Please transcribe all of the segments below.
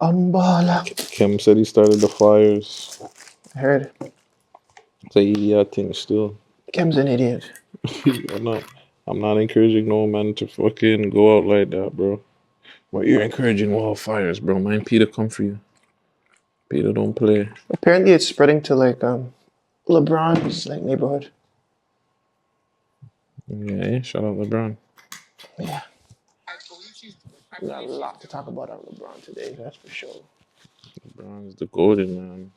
Unbala. Kim said he started the fires. I heard. It's a idiot thing still. Kim's an idiot. I'm not encouraging no man to fucking go out like that, bro. But you're encouraging wildfires, bro. Mind Peter come for you. Peter don't play. Apparently, it's spreading to like LeBron's like neighborhood. Yeah, shout out LeBron. Yeah. We got a lot to talk about on LeBron today, that's for sure. LeBron's the golden man.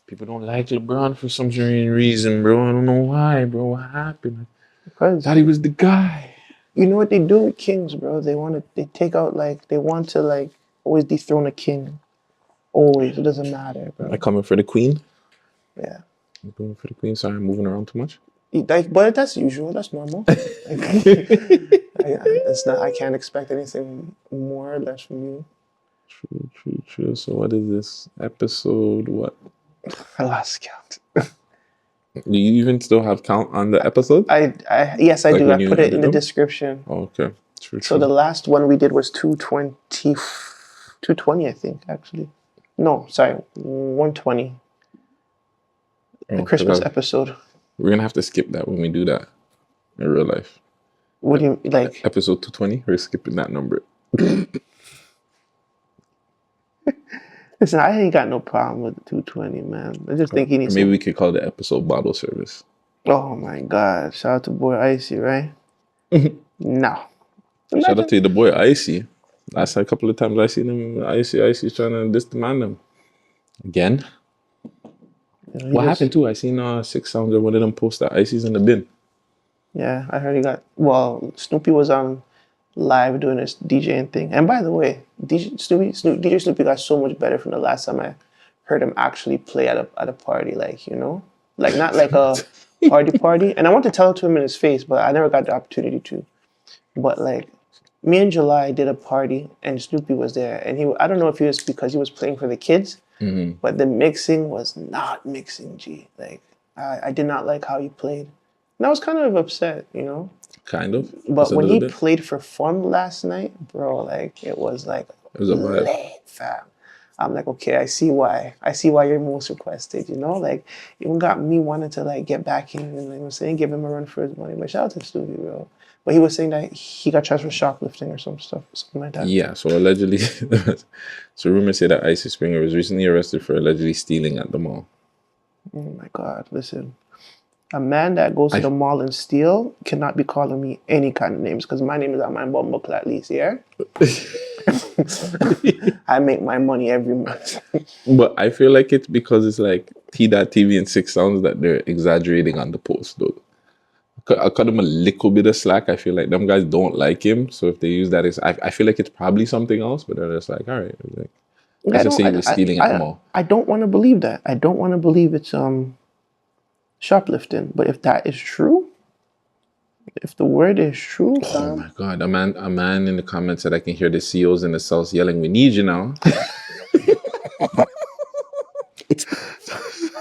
People don't like LeBron for some strange reason, bro. I don't know why, bro. What happened? Because Thought he was the guy. you know what they do with kings, bro? They want to always dethrone a king. Always. It doesn't matter, bro. Am I coming for the queen? Yeah. I'm coming for the queen. Sorry, I'm moving around too much. But that's usual. That's normal. I can't expect anything more or less from you. True. So what is this? Episode what? I lost count. Do you even still have count on the episode? Yes, I Like do. when I you put it in edit the them? description. Oh, okay. True. So the last one we did was 220, I think, actually. No, sorry, 120. The Christmas episode. We're gonna have to skip that when we do that in real life. What do you like? Episode 220. We're skipping that number. Listen, I ain't got no problem with the 220, man. I just think he needs. Maybe we could call the episode bottle service. Oh my God! Shout out to boy Icy, right? No. Shout out to the boy Icy. Last couple of times I seen him, Icy's trying to diss the man them. Again? What happened too? I seen 6 Sounds or one of them post that Icy's in the bin. Yeah, I heard he got. Well, Snoopy was on live doing his DJing thing. And by the way, DJ Snoopy got so much better from the last time I heard him actually play at a party, like, you know? Like, not like a party. And I want to tell it to him in his face, but I never got the opportunity to. But, like, me and July did a party, and Snoopy was there. And I don't know if he was because he was playing for the kids, but the mixing was not mixing, G. Like, I did not like how he played. And I was kind of upset, you know? Kind of. But when he played for fun last night, bro, like, it was like, it was a vibe. Fam. I'm like, okay, I see why you're most requested, you know? Like, even got me wanting to, like, get back in and, like, I'm saying, give him a run for his money. But shout out to Snoopy, bro. But he was saying that he got charged for shoplifting or something like that. Yeah, so allegedly, so rumors say that Icy Springer was recently arrested for allegedly stealing at the mall. Oh my God, listen. A man that goes to the mall and steal cannot be calling me any kind of names because my name is on my bumble at least, yeah? I make my money every month. But I feel like it's because it's like T.TV and 6 Sounds that they're exaggerating on the post, though. I cut him a little bit of slack. I feel like them guys don't like him. So if they use that, I feel like it's probably something else, but they're just like, all right. Like, let's just say he was stealing at the mall. I don't want to believe that. I don't want to believe it's shoplifting. But if that is true, if the word is true, oh my God! A man in the comments said I can hear the CEOs in the South yelling, "We need you now."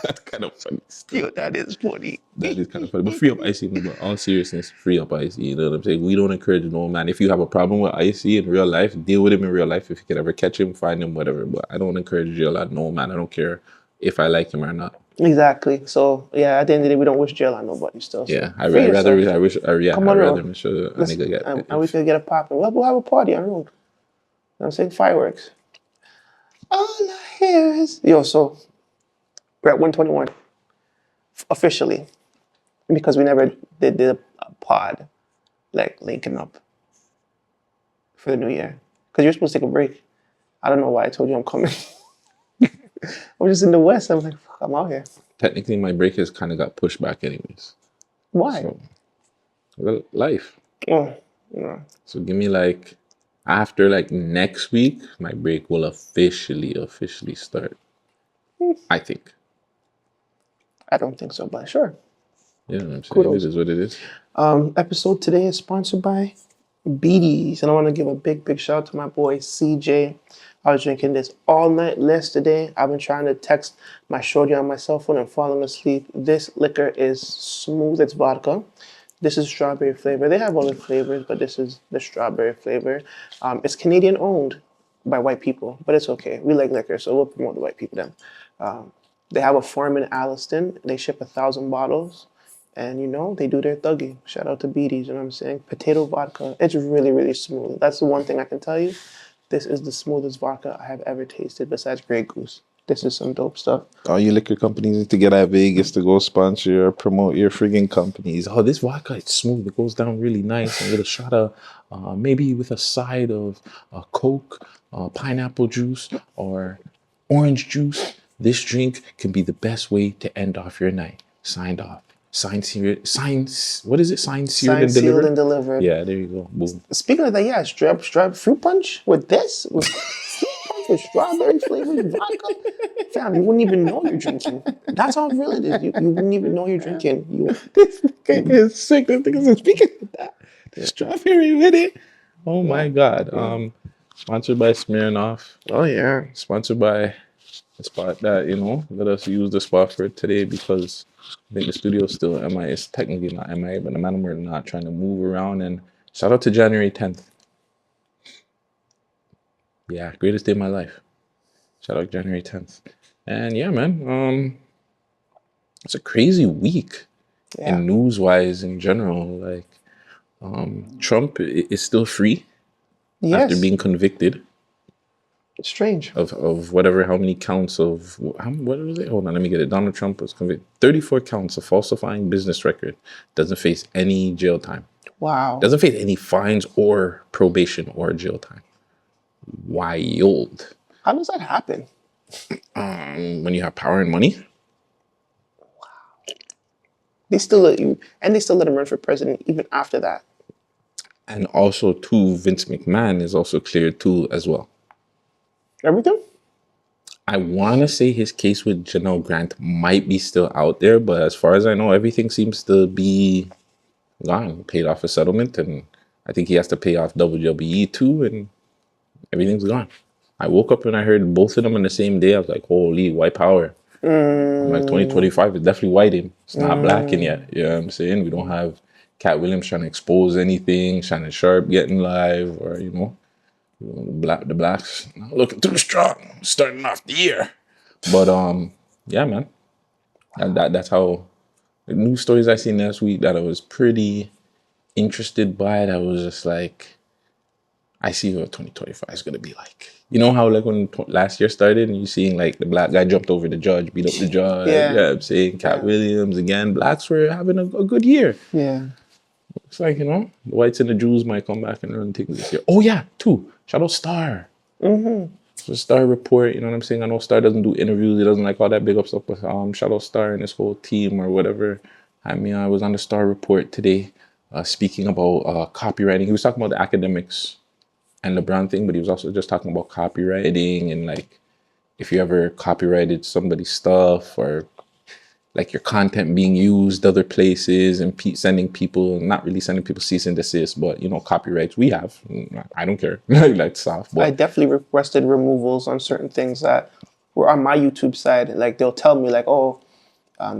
That's kind of funny. Yo, that is funny. That is kind of funny. But free up Icy, but all seriousness, free up Icy. You know what I'm saying? We don't encourage no man. If you have a problem with Icy in real life, deal with him in real life. If you can ever catch him, find him, whatever. But I don't encourage jail at no man. I don't care if I like him or not. Exactly. So yeah, at the end of the day, we don't wish jail on nobody still. So yeah, I'd rather make sure a nigga get. And we could get a pop. We'll have a party on the road. You know what I'm saying? Fireworks. All I hear is so we're at 121 officially because we never did a pod like linking up for the new year because you're supposed to take a break. I don't know why I told you I'm coming. I'm just in the West. I'm like, fuck, I'm out here. Technically, my break has kind of got pushed back anyways. Why? So, well, life. Oh, yeah. So give me like after like next week, my break will officially start. I think. I don't think so, but sure. Yeah, I'm saying it is what it is. Episode today is sponsored by BDs, and I want to give a big shout out to my boy CJ. I was drinking this all night yesterday. I've been trying to text my shorty on my cell phone and falling asleep. This liquor is smooth. It's vodka. This is strawberry flavor. They have other flavors, but this is the strawberry flavor. It's Canadian owned. by white people, but it's okay. We like liquor, so we'll promote the white people then. They have a farm in Alliston. They ship 1,000 bottles, and they do their thugging. Shout out to Beatties, you know what I'm saying? Potato vodka. It's really, really smooth. That's the one thing I can tell you. This is the smoothest vodka I have ever tasted besides Grey Goose. This is some dope stuff. All you liquor companies need to get at Vegas to go sponsor or promote your friggin' companies. Oh, this vodka, it's smooth. It goes down really nice. And with a shot of, maybe with a side of Coke, pineapple juice, or orange juice, this drink can be the best way to end off your night. Signed off. Signed, sealed, what is it? Signed, sealed, Signed, and sealed, delivered? and delivered. Yeah, there you go. Boom. Speaking of that, yeah, straight fruit punch with this? With fruit punch with strawberry flavored vodka? Fam, you wouldn't even know you're drinking. That's how real it is. You wouldn't even know you're drinking. This guy is sick. This thing is speaking of that. The strawberry with it. Oh my God. Sponsored by Smirnoff. Oh, yeah. Sponsored by the spot that, let us use the spot for today because I think the studio is still MIA. It's technically not MIA, but the man we're not trying to move around. And shout out to January 10th. Yeah, greatest day of my life. Shout out January 10th. And yeah, man, it's a crazy week in news-wise in general. Like, Trump is still free after being convicted. It's strange. Of how many counts of, what was it? Hold on, let me get it. Donald Trump was convicted. 34 counts of falsifying business record. Doesn't face any jail time. Wow. Doesn't face any fines or probation or jail time. Wild. How does that happen? When you have power and money. Wow. They still let you, and they still let him run for president even after that. And also, too, Vince McMahon is also cleared too as well. Everything? I want to say his case with Janelle Grant might be still out there, but as far as I know, everything seems to be gone. Paid off a settlement, and I think he has to pay off WWE too, and everything's gone. I woke up and I heard both of them on the same day. I was like, holy, white power. I'm like, 2025 is definitely whiting. It's not blacking yet. You know what I'm saying? We don't have Cat Williams trying to expose anything, Shannon Sharp getting live, or, the blacks not looking too strong, starting off the year. But yeah, man. And that's how the news stories I seen last week that I was pretty interested by. That was just like, I see what 2025 is gonna be like. You know how like when last year started and you seeing like the black guy jumped over the judge, beat up the judge. Yeah, I'm saying Cat Williams again. Blacks were having a good year. Yeah. It's like, the whites and the Jews might come back and run things this year. Oh yeah, too. Shout out Star. So Star report, you know what I'm saying? I know Star doesn't do interviews. He doesn't like all that big up stuff, but shout out Star and his whole team or whatever. I mean, I was on the Star report today speaking about copywriting. He was talking about the academics and Lebron thing, but he was also just talking about copywriting and like if you ever copyrighted somebody's stuff or like your content being used other places and sending people, not really sending people cease and desist, but copyrights we have. I don't care. Like soft. But I definitely requested removals on certain things that were on my YouTube side. Like they'll tell me like, oh,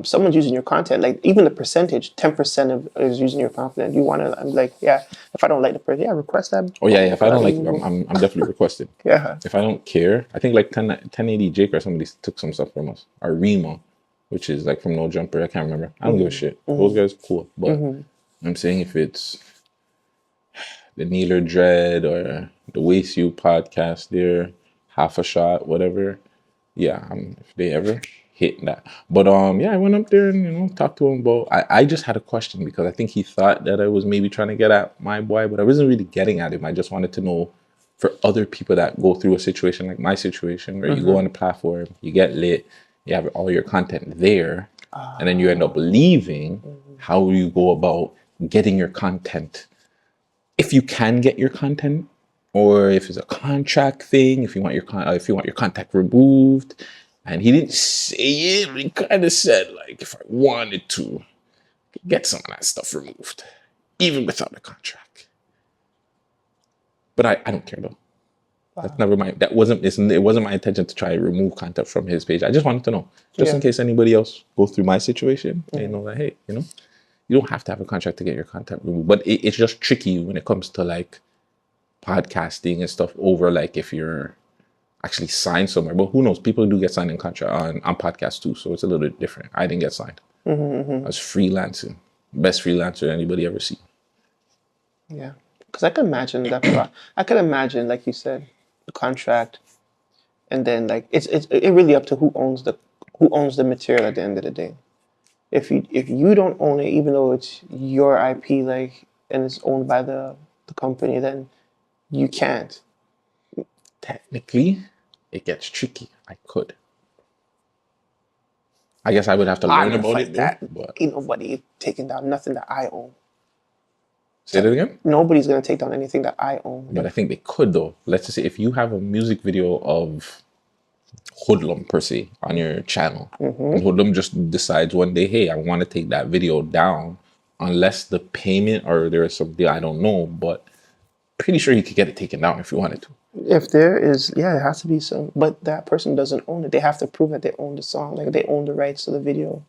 someone's using your content. Like even the percentage, 10% is using your content. You want to? I'm like, yeah. If I don't like the person, request that. Oh yeah. If I don't like, I'm definitely requesting. Yeah. If I don't care, I think like 1080 Jake or somebody took some stuff from us. Or Remo, which is like from No Jumper. I can't remember. I don't give a shit. Those guys are cool. But I'm saying if it's the Neeler Dread or the Waste You podcast there, Half a Shot, whatever. Yeah, if they ever hit that. But I went up there and talked to him about. I just had a question because I think he thought that I was maybe trying to get at my boy, but I wasn't really getting at him. I just wanted to know for other people that go through a situation like my situation where you go on a platform, you get lit, you have all your content there, and then you end up leaving. How do you go about getting your content? If you can get your content, or if it's a contract thing, if you want your contact removed. And he didn't say it, but he kind of said like, if I wanted to get some of that stuff removed, even without a contract. But I don't care though. That's never it wasn't my intention to try to remove content from his page. I just wanted to know, just in case anybody else goes through my situation, they know that, hey, you don't have to have a contract to get your content removed. But it's just tricky when it comes to like podcasting and stuff over like if you're actually signed somewhere. But who knows? People do get signed in contract on podcasts too, so it's a little bit different. I didn't get signed. I was freelancing. Best freelancer anybody ever see. Yeah, because I can imagine that. I can imagine, like you said, the contract, and then like it's really up to who owns the material at the end of the day. If you don't own it, even though it's your IP, like, and it's owned by the company, then you can't. Technically, it gets tricky. I could. I guess I would have to I learn don't about fight it that. though. But Ain't nobody taking down nothing that I own. say that again. Nobody's gonna take down anything that I own. But I think they could though. Let's just say if you have a music video of Hoodlum per se on your channel, and Hoodlum just decides one day, hey, I want to take that video down, unless the payment or there is some deal, I don't know, but pretty sure he could get it taken down if he wanted to. If there is, yeah, it has to be some. But that person doesn't own it. They have to prove that they own the song, like they own the rights to the video.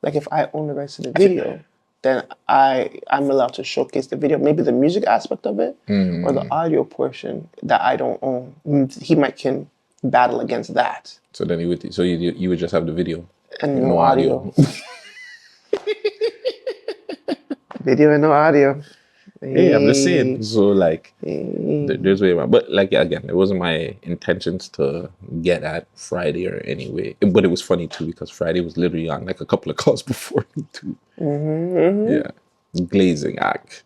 Like if I own the rights to the video, then I'm allowed to showcase the video, maybe the music aspect of it or the audio portion that I don't own. He can battle against that. So then you would just have the video And no audio. Video and no audio. Hey, I'm just saying. So like, there's way around. But like again, it wasn't my intentions to get at Friday or anyway. But it was funny too because Friday was literally on like a couple of calls before me too. Yeah, glazing act.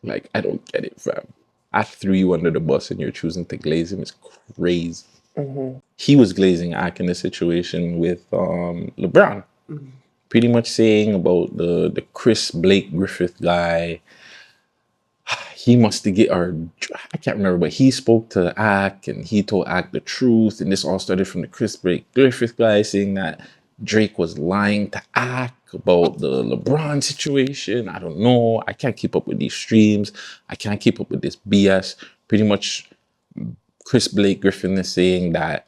Like I don't get it, fam. I threw you under the bus and you're choosing to glaze him. It's crazy. He was glazing act in the situation with LeBron. Pretty much saying about the Chris Blake Griffith guy. He must get, or I can't remember, but he spoke to Ak and he told Ak the truth. And this all started from the Chris Blake Griffith guy saying that Drake was lying to Ak about the LeBron situation. I don't know. I can't keep up with these streams. I can't keep up with this BS. Pretty much Chris Blake Griffin is saying that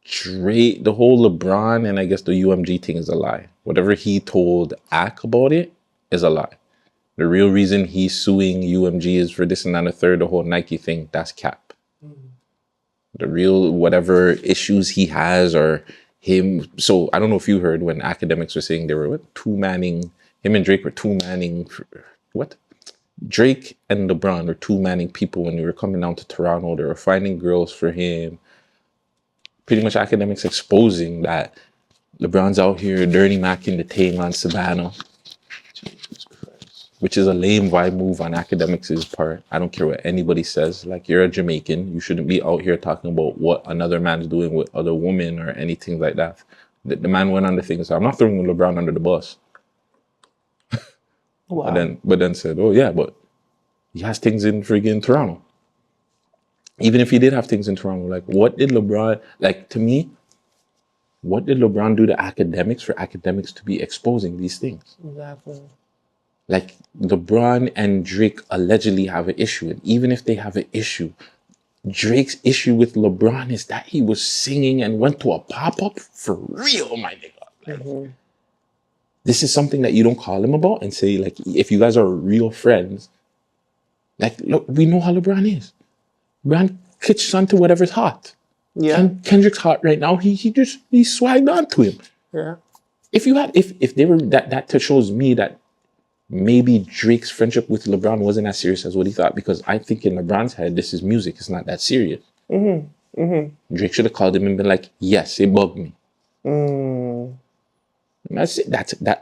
Drake, the whole LeBron and I guess the UMG thing is a lie. Whatever he told Ak about it is a lie. The real reason he's suing UMG is for this and that and the third, the whole Nike thing, that's cap. The real whatever issues he has or him. So I don't know if you heard when Akademiks were saying they were two-manning, him and Drake were two-manning, Drake and LeBron were two-manning people when they were coming down to Toronto. They were finding girls for him. Pretty much Akademiks exposing that LeBron's out here dirty macking the thing on Savannah. Which is a lame vibe move on Akademiks' part. I don't care what anybody says. Like, you're a Jamaican. You shouldn't be out here talking about what another man's doing with other women or anything like that. The man went on the thing and said, I'm not throwing LeBron under the bus. Wow. But then said, oh yeah, but he has things in friggin' Toronto. Even if he did have things in Toronto, like what did LeBron, like to me, what did LeBron do to Akademiks for Akademiks to be exposing these things? Exactly. Like LeBron and Drake allegedly have an issue. And even if they have an issue, Drake's issue with LeBron is that he was singing and went to a pop-up for real, my nigga. Like, this is something that you don't call him about and say, like, if you guys are real friends, like, look, we know how LeBron is. LeBron catches on to whatever's hot. Yeah. Kendrick's hot right now. He swagged on to him. Yeah. If they were that shows me that maybe Drake's friendship with LeBron wasn't as serious as what he thought, because I think in LeBron's head, this is music. It's not that serious. Drake should have called him and been like, yes, it bugged me. That's it.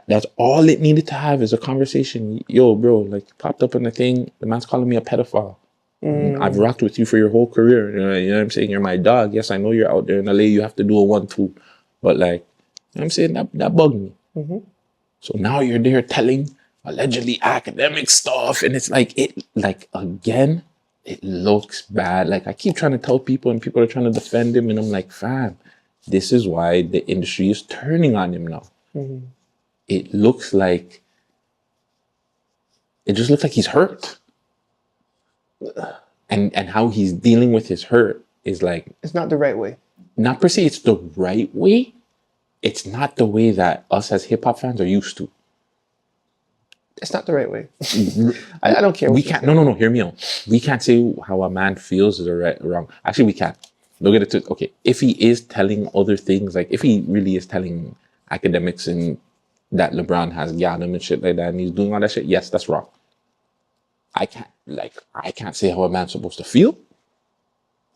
That's all it needed to have is a conversation. Yo, bro, like popped up on the thing. The man's calling me a pedophile. I've rocked with you for your whole career. You know what I'm saying? You're my dog. Yes, I know you're out there in LA. You have to do a 1-2. But like, you know what I'm saying? That bugged me. So now you're there telling allegedly academic stuff, and it's like again, it looks bad. Like I keep trying to tell people, and people are trying to defend him, and I'm like, fam, this is why the industry is turning on him now. It just looks like he's hurt, and how he's dealing with his hurt is like, it's not the right way. Not per se, it's the right way. It's not the way that us as hip hop fans are used to. It's not the right way. I don't care. We can't. No. Hear me out. We can't say how a man feels is right or wrong. Actually, we can't. Look at it. Okay, if he is telling other things, like if he really is telling academics and that LeBron has got him and shit like that, and he's doing all that shit, yes, that's wrong. I can't say how a man's supposed to feel.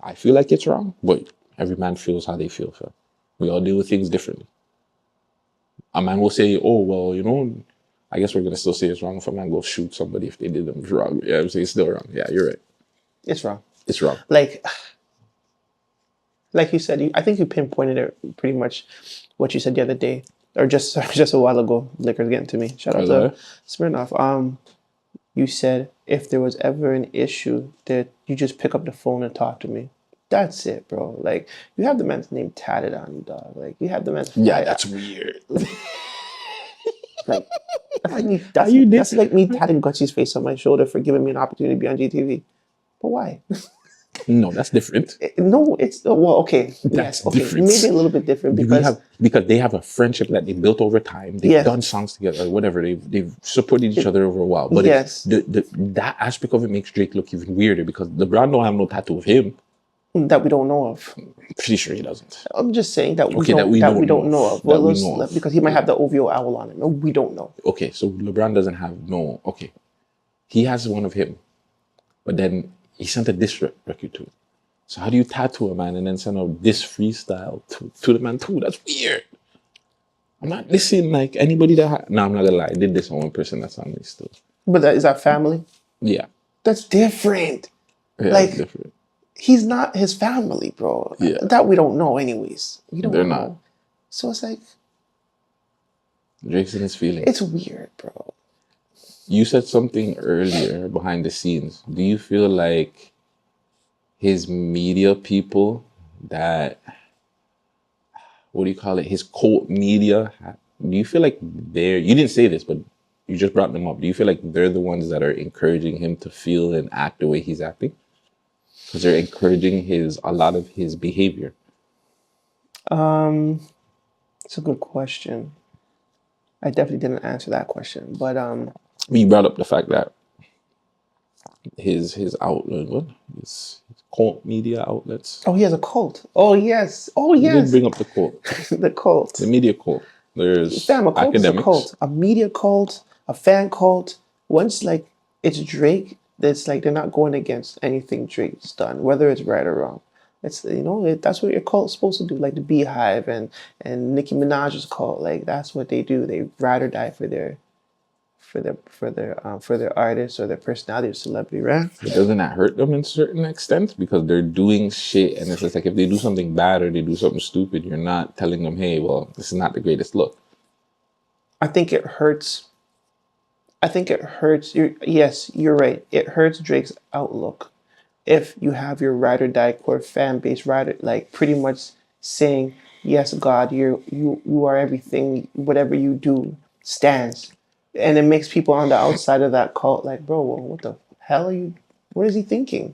I feel like it's wrong, but every man feels how they feel. So we all deal with things differently. A man will say, "Oh well, you know." I guess we're gonna still say it's wrong if a man goes shoot somebody if they did them wrong. Yeah, I'm saying it's still wrong. Yeah, you're right. It's wrong. It's wrong. Like you said, I think you pinpointed it pretty much what you said the other day, or just a while ago. Liquor's getting to me. Shout out to Smirnoff. You said if there was ever an issue, that you just pick up the phone and talk to me. That's it, bro. Like, you have the man's name tatted on you, dog. Like, you have the man's... Yeah, that's weird. Like, that's like me tatting Gucci's face on my shoulder for giving me an opportunity to be on GTV. But why? No, that's different. No, it's... Well, okay. That's yes, okay. different. Maybe a little bit different because they have a friendship that they built over time. They've done songs together, or whatever. They've supported each other over a while. But that aspect of it makes Drake look even weirder because LeBron don't have no tattoo of him. That we don't know of. Pretty sure he doesn't. I'm just saying that we don't know of. Well, because he might have the OVO owl on him. We don't know. Okay, so LeBron doesn't have no... Okay. He has one of him. But then he sent a diss record to him. So how do you tattoo a man and then send out this freestyle to the man too? That's weird. I'm not listening like anybody that... No, I'm not gonna lie. I did this on one person that's on me still. But is that family? Yeah. That's different. Yeah, like, that's different. He's not his family, bro. Yeah. That we don't know anyways. We don't They're know. not. So it's like... Drake's in his feelings. It's weird, bro. You said something earlier behind the scenes. Do you feel like his media people that... What do you call it? His cult media... Do you feel like they're... You didn't say this, but you just brought them up. Do you feel like they're the ones that are encouraging him to feel and act the way he's acting? Because they're encouraging a lot of his behavior. It's a good question. I definitely didn't answer that question, but you brought up the fact that his outlet, his cult media outlets. Oh, he has a cult. Oh yes. You did bring up the cult. The cult. The media cult. There's a cult academics. Is a cult, a media cult, a fan cult. Once like it's Drake. It's like they're not going against anything Drake's done, whether it's right or wrong. It's that's what your cult's supposed to do, like the Beehive and Nicki Minaj's cult. Like that's what they do. They ride or die for their artists or their personality or celebrity, right? But doesn't that hurt them in certain extent because they're doing shit, and it's just like if they do something bad or they do something stupid, you're not telling them, hey, well, this is not the greatest look. I think it hurts. Yes, you're right. It hurts Drake's outlook if you have your ride or die core fan base like pretty much saying, yes, God, you are everything, whatever you do stands. And it makes people on the outside of that cult like, bro, well, what the hell are you, what is he thinking?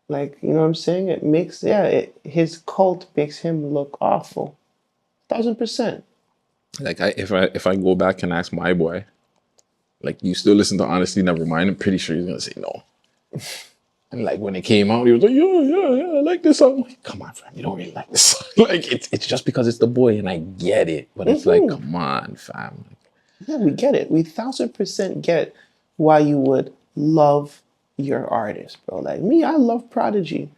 Like, you know what I'm saying? It makes, his cult makes him look awful. 1,000%. Like if I go back and ask my boy, like, you still listen to Honestly Nevermind, I'm pretty sure he's gonna say no. And like when it came out, he was like, yeah, I like this song. Like, come on, fam, you don't really like this song. Like it's just because it's the boy, and I get it, but it's like, come on, fam. Yeah, we get it. We 1,000% get why you would love your artist, bro. Like me, I love Prodigy,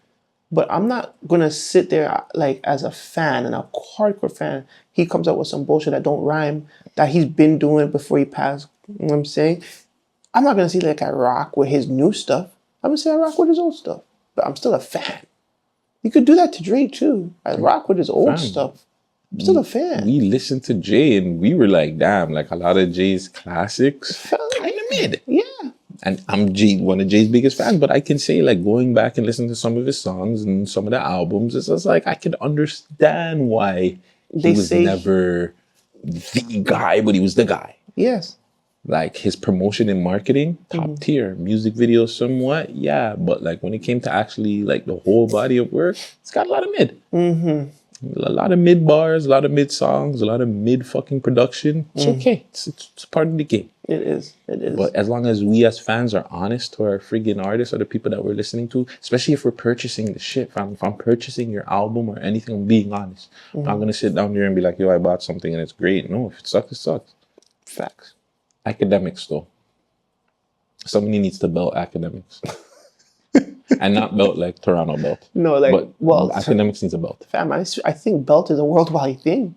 but I'm not gonna sit there like as a fan and a hardcore fan. He comes out with some bullshit that don't rhyme that he's been doing before he passed. You know what I'm saying? I'm not gonna say like I rock with his new stuff. I'm gonna say I rock with his old stuff, but I'm still a fan. You could do that to Drake too. I rock with his old stuff. I'm still a fan. We listened to Jay and we were like, damn, like a lot of Jay's classics, kind of mid. Yeah. And I'm one of Jay's biggest fans, but I can say like going back and listening to some of his songs and some of the albums, it's just like I can understand why he was never the guy, but he was the guy. Yes. Like his promotion and marketing, top tier. Music videos, somewhat, yeah. But like when it came to actually like the whole body of work, it's got a lot of mid. A lot of mid bars, a lot of mid songs, a lot of mid fucking production. It's okay. It's part of the game. It is. It is. But as long as we as fans are honest to our friggin' artists or the people that we're listening to, especially if we're purchasing the shit, if I'm purchasing your album or anything, I'm being honest. I'm not gonna sit down there and be like, yo, I bought something and it's great. No, if it sucks, it sucks. Facts. Akademiks though. Somebody needs to belt Akademiks. And not belt like Toronto belt. No, like, but well, Akademiks needs a belt. Fam, I think belt is a worldwide thing.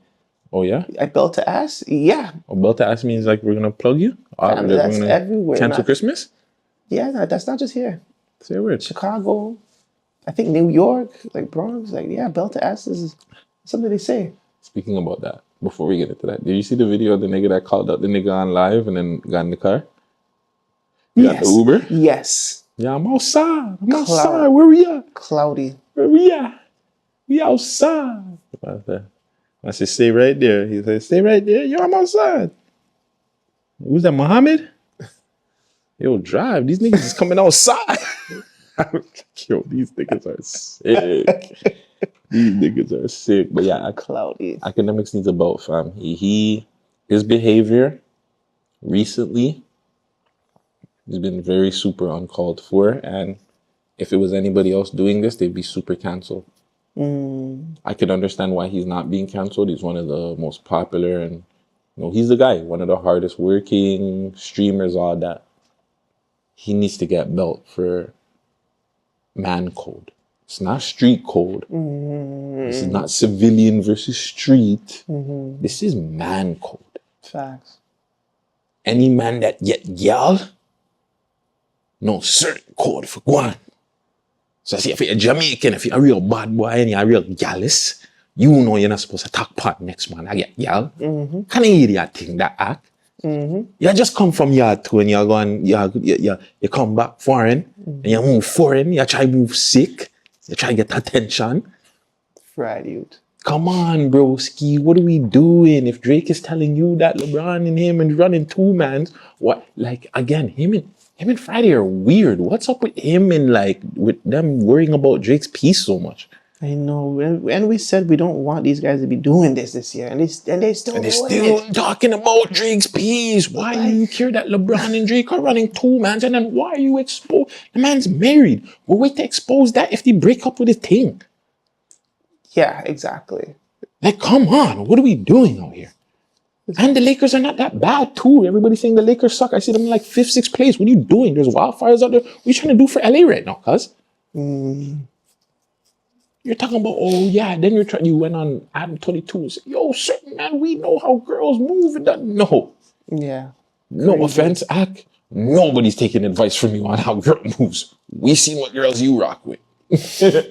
Oh yeah? I belt to ass? Yeah. Oh, belt to ass means like we're gonna plug you? Fam, that's everywhere. Cancel Christmas? Yeah, that's not just here. Say a word. Chicago, I think New York, like Bronx, like, yeah, belt to ass is something they say. Speaking about that, before we get into that, did you see the video of the nigga that called out the nigga on live and then got in the car? You got the Uber? Yes. Yeah, I'm outside. I'm outside. Where we at? Cloudy. Where we at? We outside. I said, stay right there. He said, stay right there. Yo, I'm outside. Who's that, Muhammad? Yo, drive. These niggas is coming outside. Yo, these niggas are sick. These niggas are sick. But yeah, Cloudy. Akademiks needs a belt, fam. His behavior recently has been very super uncalled for. And if it was anybody else doing this, they'd be super canceled. I can understand why he's not being canceled. He's one of the most popular and he's the guy, one of the hardest working streamers, all that. He needs to get belt for man code. It's not street code. This is not civilian versus street. This is man code. Facts. Any man that get y'all, no certain code for one. So see, if you're a Jamaican, if you're a real bad boy and you're a real gallus, you know you're not supposed to talk part next man. I get y'all. Kind of idiot thing that act. You just come from yard two and you're going, you come back foreign and you move foreign, you try to move sick, you try to get attention. Fried youth. Come on, broski, what are we doing? If Drake is telling you that LeBron and him and running two mans, what, like, again, him and Friday are weird. What's up with him and like with them worrying about Drake's piece so much? I know, and we said we don't want these guys to be doing this year, and they're still talking about Drake's piece. Why do you care that LeBron and Drake are running two mans, and then why are you expose? The man's married. We'll wait to expose that if they break up with his thing. Yeah, exactly. Like, come on, what are we doing out here? And the Lakers are not that bad too. Everybody's saying the Lakers suck. I see them in like 5th, 6th place. What are you doing? There's wildfires out there. What are you trying to do for LA right now, cuz? You're talking about, oh yeah, then you went on Adam 22 and said, yo, certain man, we know how girls move. No. Yeah. No offense, Ak. Nobody's taking advice from you on how girl moves. We see what girls you rock with. You know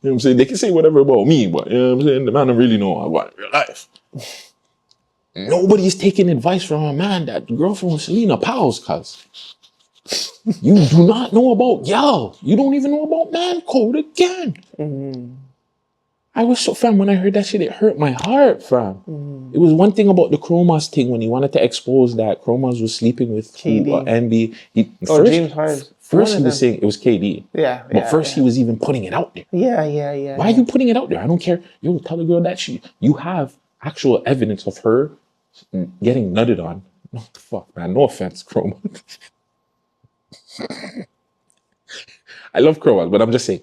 what I'm saying? They can say whatever about me, but you know what I'm saying? The man don't really know about real life. Nobody's taking advice from a man that girlfriend was Selena Powell's, cuz. You do not know about y'all. You don't even know about man code again. I was so, fam, when I heard that shit, it hurt my heart, fam. It was one thing about the Chromas thing when he wanted to expose that Chromas was sleeping with KD. NB. James Harden. First he was saying it was KD. Yeah. But first he was even putting it out there. Yeah. Why are you putting it out there? I don't care. Yo, tell the girl that you have actual evidence of her getting nutted on. What the fuck, man? No offense, Chroma. I love Chromas, but I'm just saying,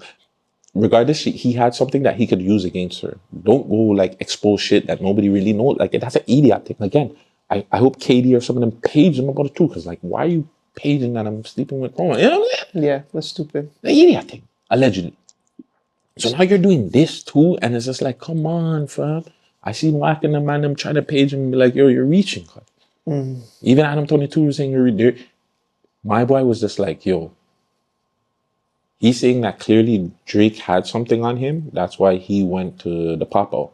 regardless, he had something that he could use against her. Don't go like expose shit that nobody really knows. Like, that's an idiot thing. Again, I hope Katie or some of them page them about it too, because like, why are you paging that I'm sleeping with Chroma? You know what I'm saying? Yeah, that's stupid. The idiot thing, allegedly. So now you're doing this too, and it's just like, come on, fam. I seen Wack and the man them trying to page him and be like, yo, you're reaching. Even Adam 22 was saying you're there. My boy was just like, yo, he's saying that clearly Drake had something on him. That's why he went to the pop-out.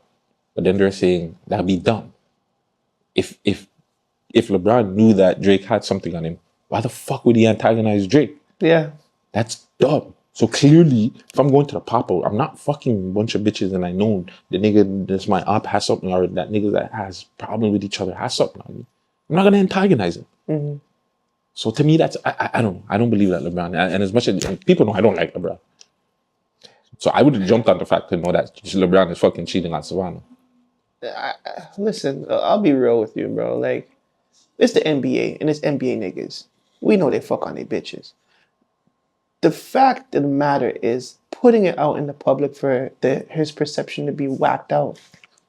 But then they're saying that'd be dumb. If LeBron knew that Drake had something on him, why the fuck would he antagonize Drake? Yeah. That's dumb. So clearly, if I'm going to the pop-out, I'm not fucking a bunch of bitches and I know the nigga that's my op has something, or that nigga that has problems with each other has something on me. I'm not going to antagonize him. So to me, that's, I don't know. I don't believe that LeBron, and as much as people know I don't like LeBron. So I would have jumped on the fact to know that LeBron is fucking cheating on Savannah. Listen, I'll be real with you, bro. Like, It's the NBA and it's NBA niggas. We know they fuck on their bitches. The fact of the matter is putting it out in the public for his perception to be whacked out.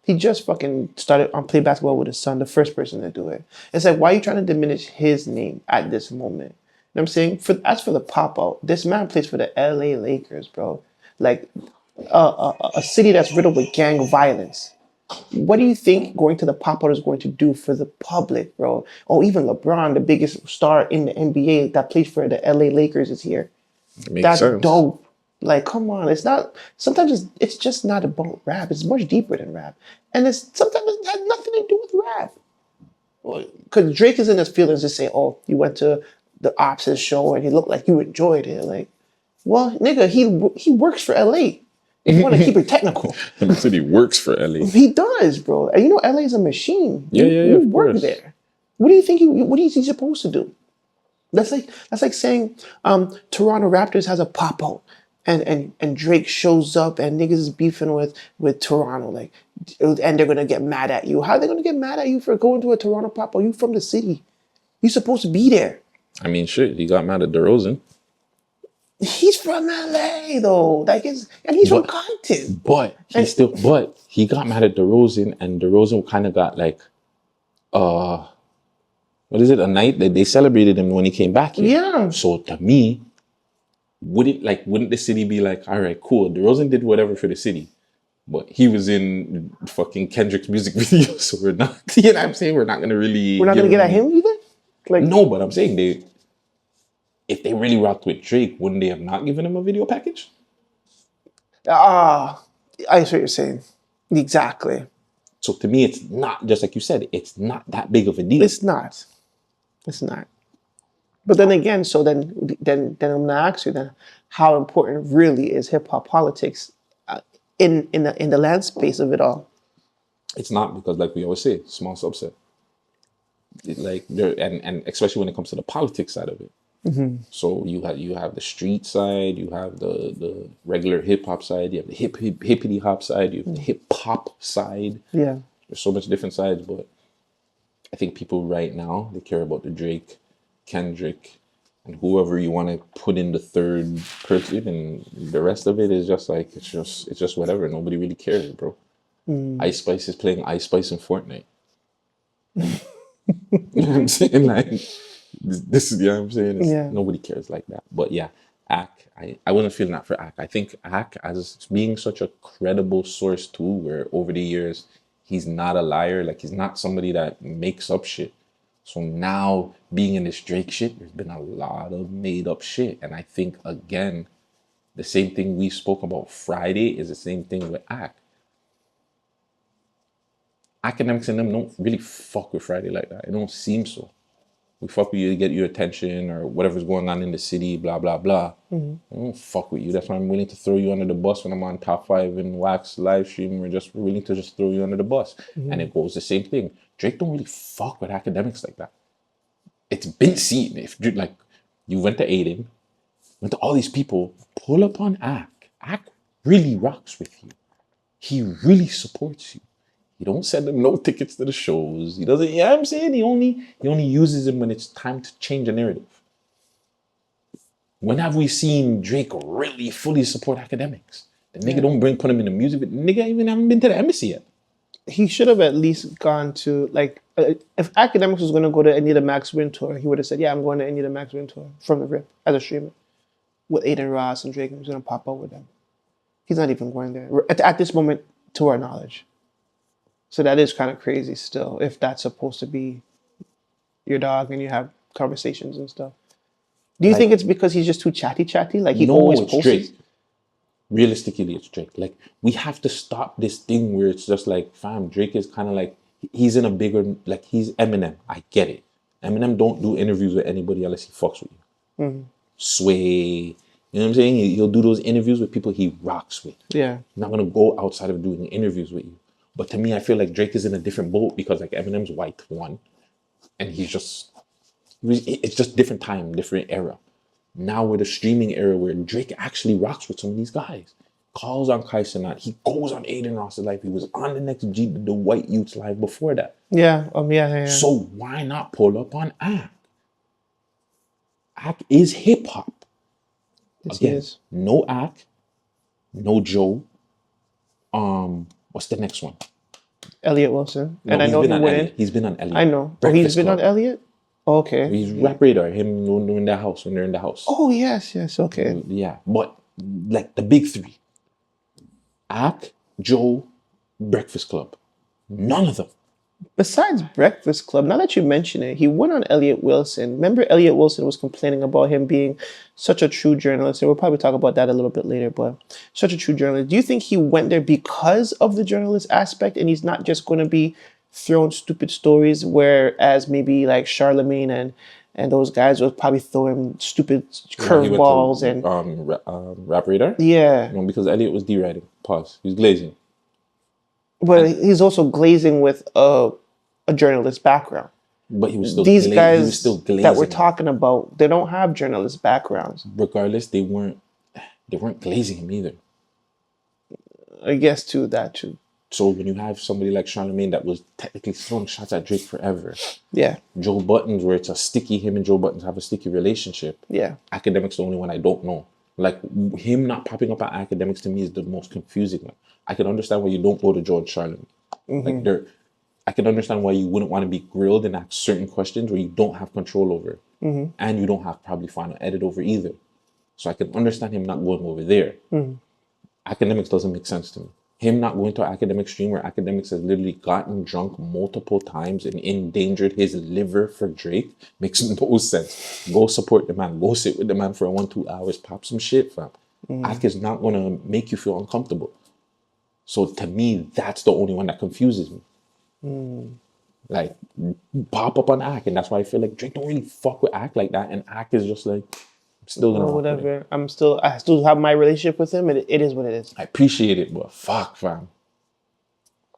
He just fucking started on Play Basketball with his son, the first person to do it. It's like, why are you trying to diminish his name at this moment? You know what I'm saying? As for the pop out, this man plays for the LA Lakers, bro. Like a city that's riddled with gang violence. What do you think going to the pop out is going to do for the public, bro? Oh, even LeBron, the biggest star in the NBA that plays for the LA Lakers, is here. It makes That's sense. dope. Like, come on, it's not. Sometimes it's just not about rap. It's much deeper than rap, and sometimes it has nothing to do with rap. Because Drake is in his feelings to say, "Oh, you went to the Ops' show and he looked like you enjoyed it." Like, well, nigga, he works for LA. If you want to keep it technical, And the city works for LA. he does, bro. And you know, LA is a machine. Yeah, You of work course. there. What do you think? What is he supposed to do? That's like saying Toronto Raptors has a pop out and Drake shows up and niggas is beefing with Toronto, like, and they're gonna get mad at you. How are they gonna get mad at you for going to a Toronto pop out? You from the city. You supposed to be there. I mean, shit, he got mad at DeRozan. He's from LA though. Like and he's from Compton. But he got mad at DeRozan, and DeRozan kind of got like, what is it? A night that they celebrated him when he came back here. Yeah. So to me, wouldn't the city be like, all right, cool, DeRozan did whatever for the city, but he was in fucking Kendrick's music video, so we're not, you know what I'm saying? We're not gonna really. We're not gonna get at him either? Like, No, but I'm saying if they really rocked with Drake, wouldn't they have not given him a video package? I see what you're saying. Exactly. So to me, it's not, just like you said, it's not that big of a deal. It's not. It's not. But then again, so then I'm gonna ask you then, how important really is hip hop politics in the land space of it all? It's not, because, like we always say, small subset. Like there, and especially when it comes to the politics side of it. Mm-hmm. So you have the street side, you have the regular hip hop side, you have the hippity hop side, you have the hip hop side. Yeah. There's so much different sides, but I think people right now, they care about the Drake, Kendrick, and whoever you want to put in the third person, and the rest of it is just like it's just whatever. Nobody really cares, bro. Ice Spice is playing Ice Spice in Fortnite. You know what I'm saying? Like this is, you know what I'm saying? Yeah. Nobody cares like that. But yeah, Ak, I wasn't feeling that for Ak. I think Ak, as being such a credible source too, where over the years he's not a liar, like he's not somebody that makes up shit. So now being in this Drake shit, there's been a lot of made up shit. And I think, again, the same thing we spoke about Friday is the same thing with Ak. Akademiks and them don't really fuck with Friday like that. It don't seem so. We fuck with you to get your attention or whatever's going on in the city, blah, blah, blah. I don't fuck with you. That's why I'm willing to throw you under the bus when I'm on Top 5 and Wax live stream. We're willing to just throw you under the bus. And it goes the same thing. Drake don't really fuck with Akademiks like that. It's been seen. If like you went to Aiden, went to all these people, pull up on Ak. Ak really rocks with you. He really supports you. He don't send him no tickets to the shows. He doesn't, you know what I'm saying? He only uses him when it's time to change a narrative. When have we seen Drake really fully support Akademiks? The nigga don't put him in the music, but the nigga even haven't been to the embassy yet. He should have at least gone to, like, if Akademiks was going to go to any of the Max Win tour, he would have said, yeah, I'm going to any of the Max Win tour from the rip as a streamer with Aiden Ross and Drake. He's going to pop up with them. He's not even going there at this moment, to our knowledge. So that is kind of crazy still, if that's supposed to be your dog and you have conversations and stuff. Do you think it's because he's just too chatty? Like he always posts? Drake. Realistically, it's Drake. Like, we have to stop this thing where it's just like, fam, Drake is kind of like, he's in a bigger, like, he's Eminem. I get it. Eminem don't do interviews with anybody unless he fucks with you. Sway, you know what I'm saying? He'll do those interviews with people he rocks with. Yeah. He's not going to go outside of doing interviews with you. But to me, I feel like Drake is in a different boat because, like, Eminem's white, one. And it's just different time, different era. Now we're the streaming era where Drake actually rocks with some of these guys. calls on Kai Cenat. He goes on Aiden Ross's live. He was on the next G, the White Youth's live before that. Yeah. Yeah. So why not pull up on Ak? Ak is hip hop. Again, no Ak, no Joe. What's the next one? Elliot Wilson. No, and I know he wouldn't. He's been on Elliot. I know. He's been on Elliot? Okay. He's Rap Radar, him in the house, when they're in the house. Oh, yes, okay. Yeah, but like the big three. Ak, Joe, Breakfast Club. None of them. Besides Breakfast Club, now that you mention it, he went on Elliot Wilson. Remember Elliot Wilson was complaining about him being such a true journalist, and we'll probably talk about that a little bit later, but such a true journalist. Do you think he went there because of the journalist aspect, and he's not just going to be throwing stupid stories, whereas maybe like Charlemagne and those guys would probably throw him stupid curveballs and... Rap Radar? Yeah. No, because Elliot was D-writing. Pause. He's glazing. But he's also glazing with a journalist background. But he was still These guys he was still glazing that we're talking about, they don't have journalist backgrounds. Regardless, they weren't glazing him either. I guess that too. So when you have somebody like Charlemagne that was technically throwing shots at Drake forever. Yeah. Joe Buttons, where it's him and Joe Buttons have a sticky relationship. Yeah. Academics the only one I don't know. Like, him not popping up at Academics to me is the most confusing one. I can understand why you don't go to Joe and Charlemagne. Like, I can understand why you wouldn't want to be grilled and ask certain questions where you don't have control over. And you don't have probably final edit over either. So I can understand him not going over there. Academics doesn't make sense to me. Him not going to an Academic stream where Academics has literally gotten drunk multiple times and endangered his liver for Drake makes no sense. Go support the man. Go sit with the man for 1-2 hours. Pop some shit, fam. Ak is not going to make you feel uncomfortable. So to me, that's the only one that confuses me. Like, pop up on Ak, and that's why I feel like Drake don't really fuck with Ak like that, and Ak is just like, still gonna whatever. I still have my relationship with him, and it is what it is. I appreciate it, but fuck, fam.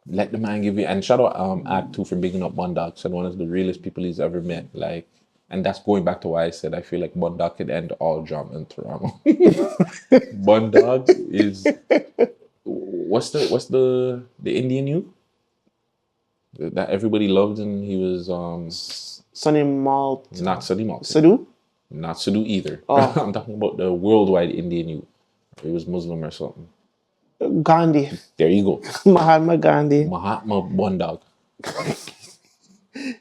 Let the man give you, and shout out Ak too for bigging up Bun Dog. Said one of the realest people he's ever met. Like, and that's going back to why I said I feel like Bun Dog could end all drama in Toronto. Bun Dog is what's the Indian youth that everybody loved, and he was Sunny Malt. Not Sunny Malt. Sadhu? Not Sadhu either. Oh. I'm talking about the worldwide Indian youth. He was Muslim or something. Gandhi. There you go. Mahatma Gandhi. Mahatma Bun Dog.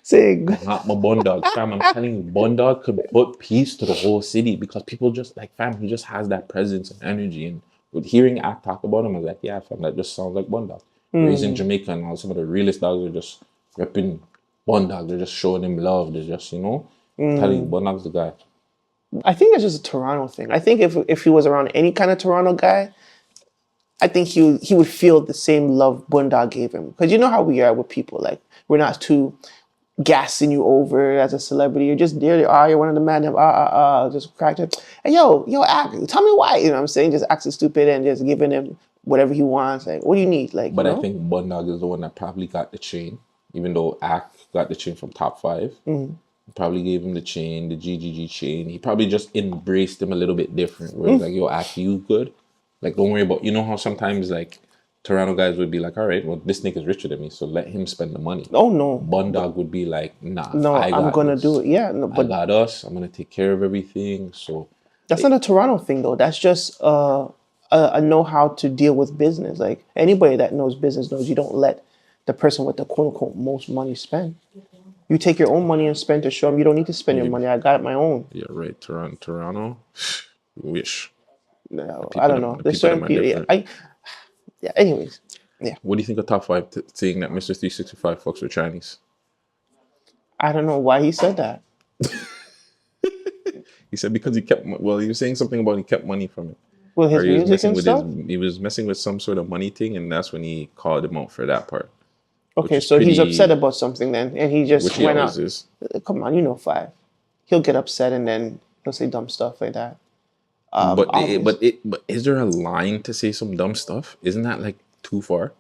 Say Mahatma Bun Dog. Fam, I'm telling you, Bun Dog could put peace to the whole city because people just like, fam, he just has that presence and energy. And with hearing Ak talk about him, I was like, yeah, fam, that just sounds like Bun Dog. Raised in Jamaica, and all some of the realest dogs are just repping Bun Dog. They're just showing him love. They're just, telling you, Bun Dog's the guy. I think that's just a Toronto thing. I think if he was around any kind of Toronto guy, I think he would feel the same love Bundog gave him. Because you know how we are with people. Like, we're not too gassing you over as a celebrity. You're just there. You're one of the man. Just cracked it. And yo, Ak, tell me why. You know what I'm saying? Just acting stupid and just giving him whatever he wants. Like, what do you need? Like, but I think Bundog is the one that probably got the chain, even though Ak got the chain from Top 5. Probably gave him the chain, the GGG chain. He probably just embraced him a little bit different. Where it's like, yo, Ak, you good? Like, don't worry about, how sometimes like Toronto guys would be like, all right, well, this nigga's richer than me, so let him spend the money. Oh no. Bundog would be like, nah, no, I'm gonna do it. Yeah, no, but I got us. I'm gonna take care of everything. So that's not a Toronto thing though. That's just a know how to deal with business. Like, anybody that knows business knows you don't let the person with the quote unquote most money spend. You take your own money and spend to show them you don't need to spend your money. I got my own. Yeah, right. Toronto. Wish. No, I don't know. There's certain people. Yeah. Anyways. Yeah. What do you think of Top 5 saying that Mr. 365 fucks with Chinese? I don't know why he said that. He said because he was saying something about he kept money from it. Well, his music and stuff? He was messing with some sort of money thing, and that's when he called him out for that part. Okay, so he's upset about something then, and he just went out. Come on, 5. He'll get upset and then he'll say dumb stuff like that. But is there a line to say some dumb stuff? Isn't that like too far?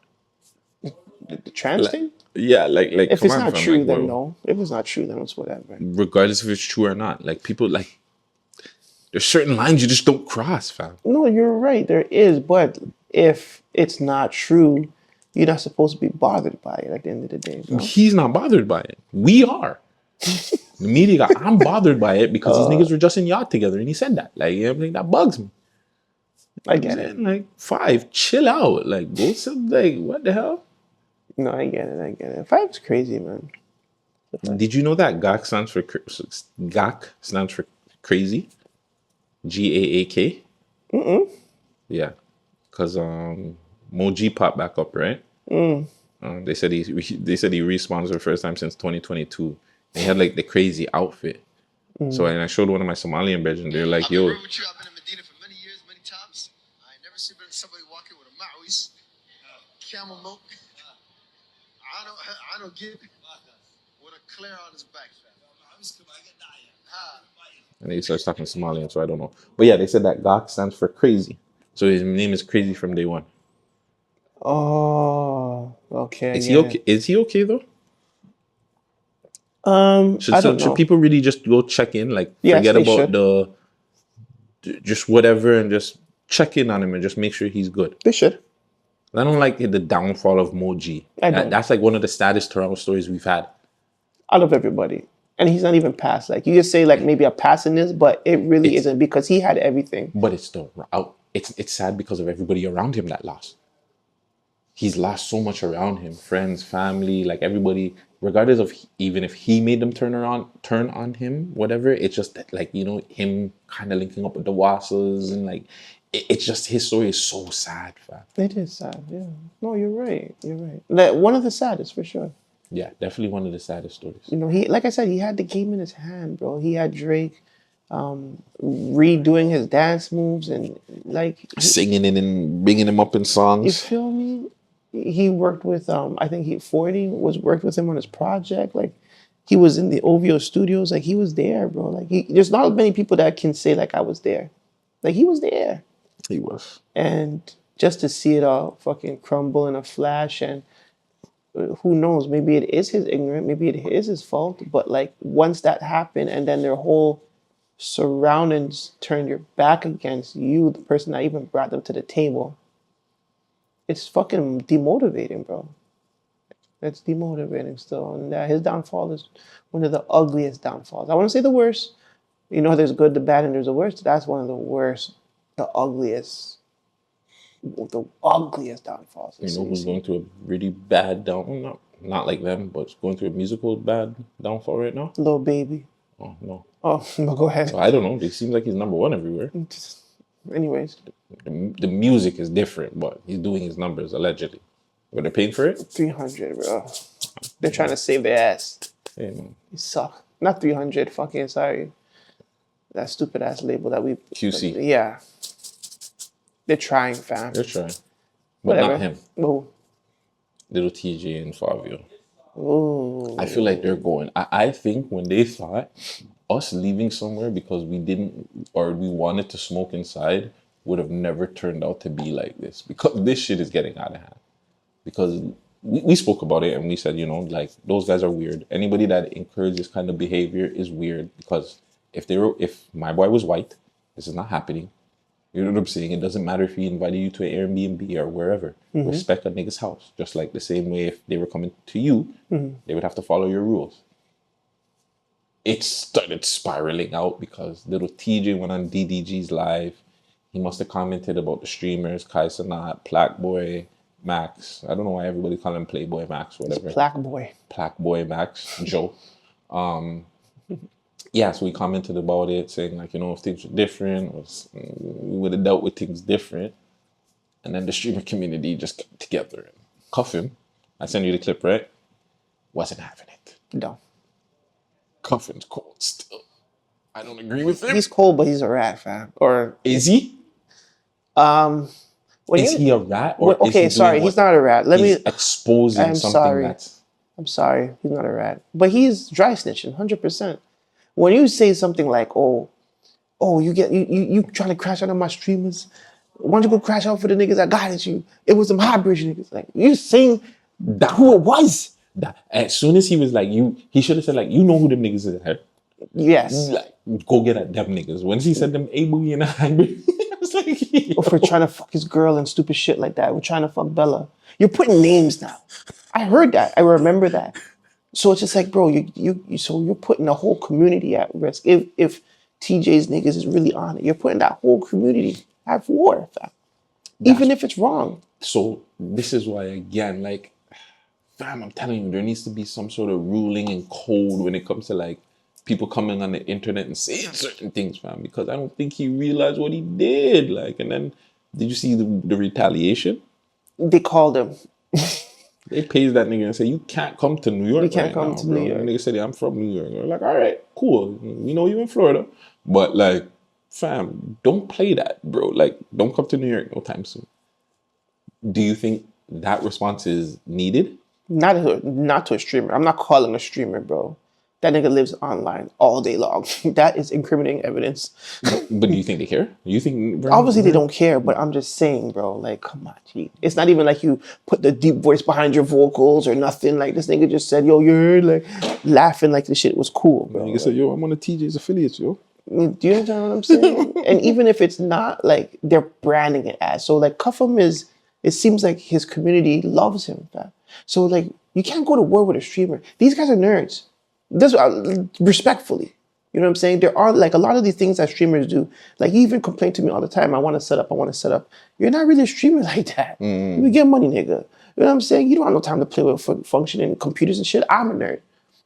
The trans thing? Yeah, like if it's not true, then no. If it's not true, then it's whatever. Regardless if it's true or not, like people like there's certain lines you just don't cross, fam. No, you're right. There is, but if it's not true, you're not supposed to be bothered by it at the end of the day, bro. He's not bothered by it. We are. The media guy, I'm bothered by it because these niggas were just in yacht together and he said that. Like, you know what I mean? That bugs me. I get it. Like, Five, chill out. Like, go some, like, what the hell? No, I get it. Five's crazy, man. Did you know that GAC stands for crazy? GAAK? Yeah. Because Moji popped back up, right? They said he respawned for the first time since 2022. He had like the crazy outfit. So and I showed one of my Somalian brethren. They're like, yo. I've been in Medina for many years, many times. I ain't never seen somebody walking with a Maui's, camel milk. I don't get with a clear on his back. And he starts talking Somalian, so I don't know. But yeah, they said that GAC stands for crazy. So his name is Crazy from day one. Oh, okay. Is he okay? Is he okay though? I don't know. Should people really just go check in? Like, yes, forget about should. just whatever and just check in on him and just make sure he's good. They should. I don't like the downfall of Moji. That's like one of the saddest Toronto stories we've had. I love everybody. And he's not even past. Like, you just say like maybe a passing is, but it really isn't because he had everything. But it's sad because of everybody around him that lost. He's lost so much around him. Friends, family, like everybody, regardless of even if he made them turn on him, whatever, it's just that, like, you know, him kind of linking up with the Wassas and like, it's just, his story is so sad, fam. It is sad, yeah. No, you're right. That one of the saddest for sure. Yeah, definitely one of the saddest stories. You know, he, like I said, he had the game in his hand, bro. He had Drake redoing his dance moves and like singing it and bringing him up in songs. You feel me? He worked with I think 40 worked with him on his project. Like, he was in the OVO studios. Like, he was there, bro. Like, there's not many people that can say like I was there. Like, he was there. He was. And just to see it all fucking crumble in a flash, and who knows, maybe it is his ignorance, maybe it is his fault, but like once that happened and then their whole surroundings turned your back against you, the person that even brought them to the table, it's fucking demotivating, bro. It's demotivating still. And his downfall is one of the ugliest downfalls. I want to say the worst. You know, there's good, the bad, and there's the worst. That's one of the worst, the ugliest downfalls. You know who's going through a really bad not like them, but going through a musical bad downfall right now? Lil Baby. Oh, no. Oh, no, go ahead. So I don't know. It seems like he's number one everywhere. Anyways. The music is different, but he's doing his numbers, allegedly. But they're paying for it? 300, bro. They're trying to save their ass. Yeah, man. You suck. Not 300, fucking sorry. That stupid ass label that we... QC. Yeah. They're trying, fam. They're trying. But whatever. Not him. Who? Lil Tjay and Fivio. Ooh. I feel like they're going. I think when they thought us leaving somewhere because we didn't or we wanted to smoke inside would have never turned out to be like this, because this shit is getting out of hand. Because we spoke about it and we said, you know, like, those guys are weird. Anybody that encourages this kind of behavior is weird, because if my boy was white, this is not happening. You know what I'm saying? It doesn't matter if he invited you to an Airbnb or wherever. Mm-hmm. Respect a nigga's house. Just like the same way if they were coming to you, they would have to follow your rules. It started spiraling out because little TJ went on DDG's live. He must have commented about the streamers, Kai Sanat, Plaqueboymax. I don't know why everybody call him Plaqueboymax, whatever. It's Plaqueboy. Plaqueboymax, Joe. Yeah, so we commented about it, saying, like, you know, if things were different, we would have dealt with things different. And then the streamer community just got together and cuff him. I sent you the clip, right? Wasn't having it. No. Cuffin's cold still. I don't agree with him. He's cold, but he's a rat, fam. Or is he? Is he a rat? Or okay, sorry, he's not a rat. He's exposing something that's... I'm sorry, he's not a rat. But he's dry snitching, 100%. When you say something like, oh, you trying to crash out on my streamers? Why don't you go crash out for the niggas that guided you? It was some high bridge niggas. Like, you saying that who it was? That, as soon as he was like, he should have said, like, you know who them niggas is. Right? Yes. Like, go get at them niggas. Once he said them A Boogie and a high bridge, was like, or for trying to fuck his girl and stupid shit like that. We're trying to fuck Bella. You're putting names now. I heard that. I remember that. So it's just like, bro, so you're putting the whole community at risk. If TJ's niggas is really on it, you're putting that whole community at war, fam. Even if it's wrong. So this is why, again, like, fam, I'm telling you, there needs to be some sort of ruling and code when it comes to like people coming on the internet and saying certain things, fam, because I don't think he realized what he did. Like, and then did you see the retaliation? They called him. They paged that nigga and said, you can't come to New York. You can't right come now, to bro. New York. And the nigga said, yeah, I'm from New York. And we're like, all right, cool. We know you in Florida. But like, fam, don't play that, bro. Like, don't come to New York no time soon. Do you think that response is needed? Not to a streamer. I'm not calling a streamer, bro. That nigga lives online all day long. That is incriminating evidence. But do you think they care? Do you think... Obviously they don't care, but I'm just saying, bro, like, come on, G. It's not even like you put the deep voice behind your vocals or nothing. Like, this nigga just said, yo, you heard, like, laughing like the shit was cool, bro. Nigga said, yo, I'm one of TJ's affiliates, yo. Do you understand what I'm saying? And even if it's not, like, they're branding it as. So, like, Cuffham is, it seems like his community loves him, fam. So, like, you can't go to war with a streamer. These guys are nerds. This respectfully, you know what I'm saying? There are like a lot of these things that streamers do. Like you even complain to me all the time. I want to set up. You're not really a streamer like that. You get money, nigga. You know what I'm saying? You don't have no time to play with functioning computers and shit. I'm a nerd.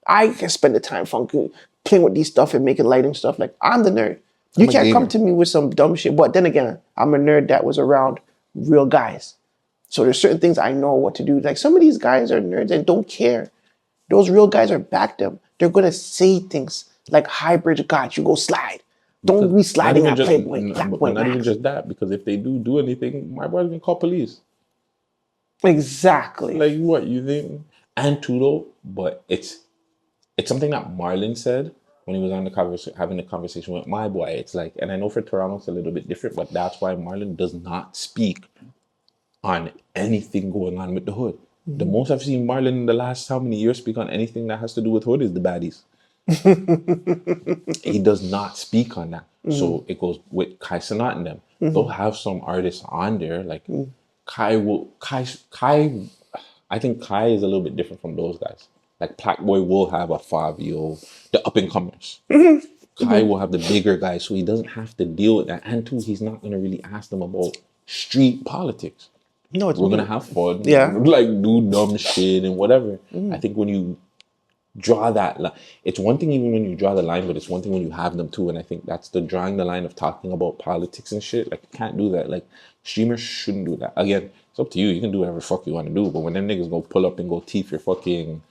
I can spend the time playing with these stuff and making lighting stuff. Like I'm the nerd. You can't come to me with some dumb shit. But then again, I'm a nerd that was around real guys. So there's certain things I know what to do. Like some of these guys are nerds and don't care. Those real guys are back them. They're going to say things like hybrid God, you go slide. Don't be sliding at Plaqueboymax. Not even just that, because if they do anything, my boy's going to call police. Exactly. Like what, you think? And Tudo, but it's something that Marlon said when he was on the having a conversation with my boy. It's like, and I know for Toronto it's a little bit different, but that's why Marlon does not speak on anything going on with the hood. The most I've seen Marlon in the last how many years speak on anything that has to do with hood is the baddies. He does not speak on that. So it goes with Kai Sanat and them. They'll have some artists on there. Like Kai, I think Kai is a little bit different from those guys. Like Plaqueboy will have a Fivio, the up and comers. Kai will have the bigger guys, so he doesn't have to deal with that. And two, he's not gonna really ask them about street politics. No, we're gonna have fun. Yeah. Like do dumb shit and whatever. I think when you draw that line, it's one thing even when you draw the line, but it's one thing when you have them too. And I think that's the drawing the line of talking about politics and shit. Like you can't do that. Like streamers shouldn't do that. Again, it's up to you. You can do whatever the fuck you want to do. But when them niggas go pull up and go teeth your fucking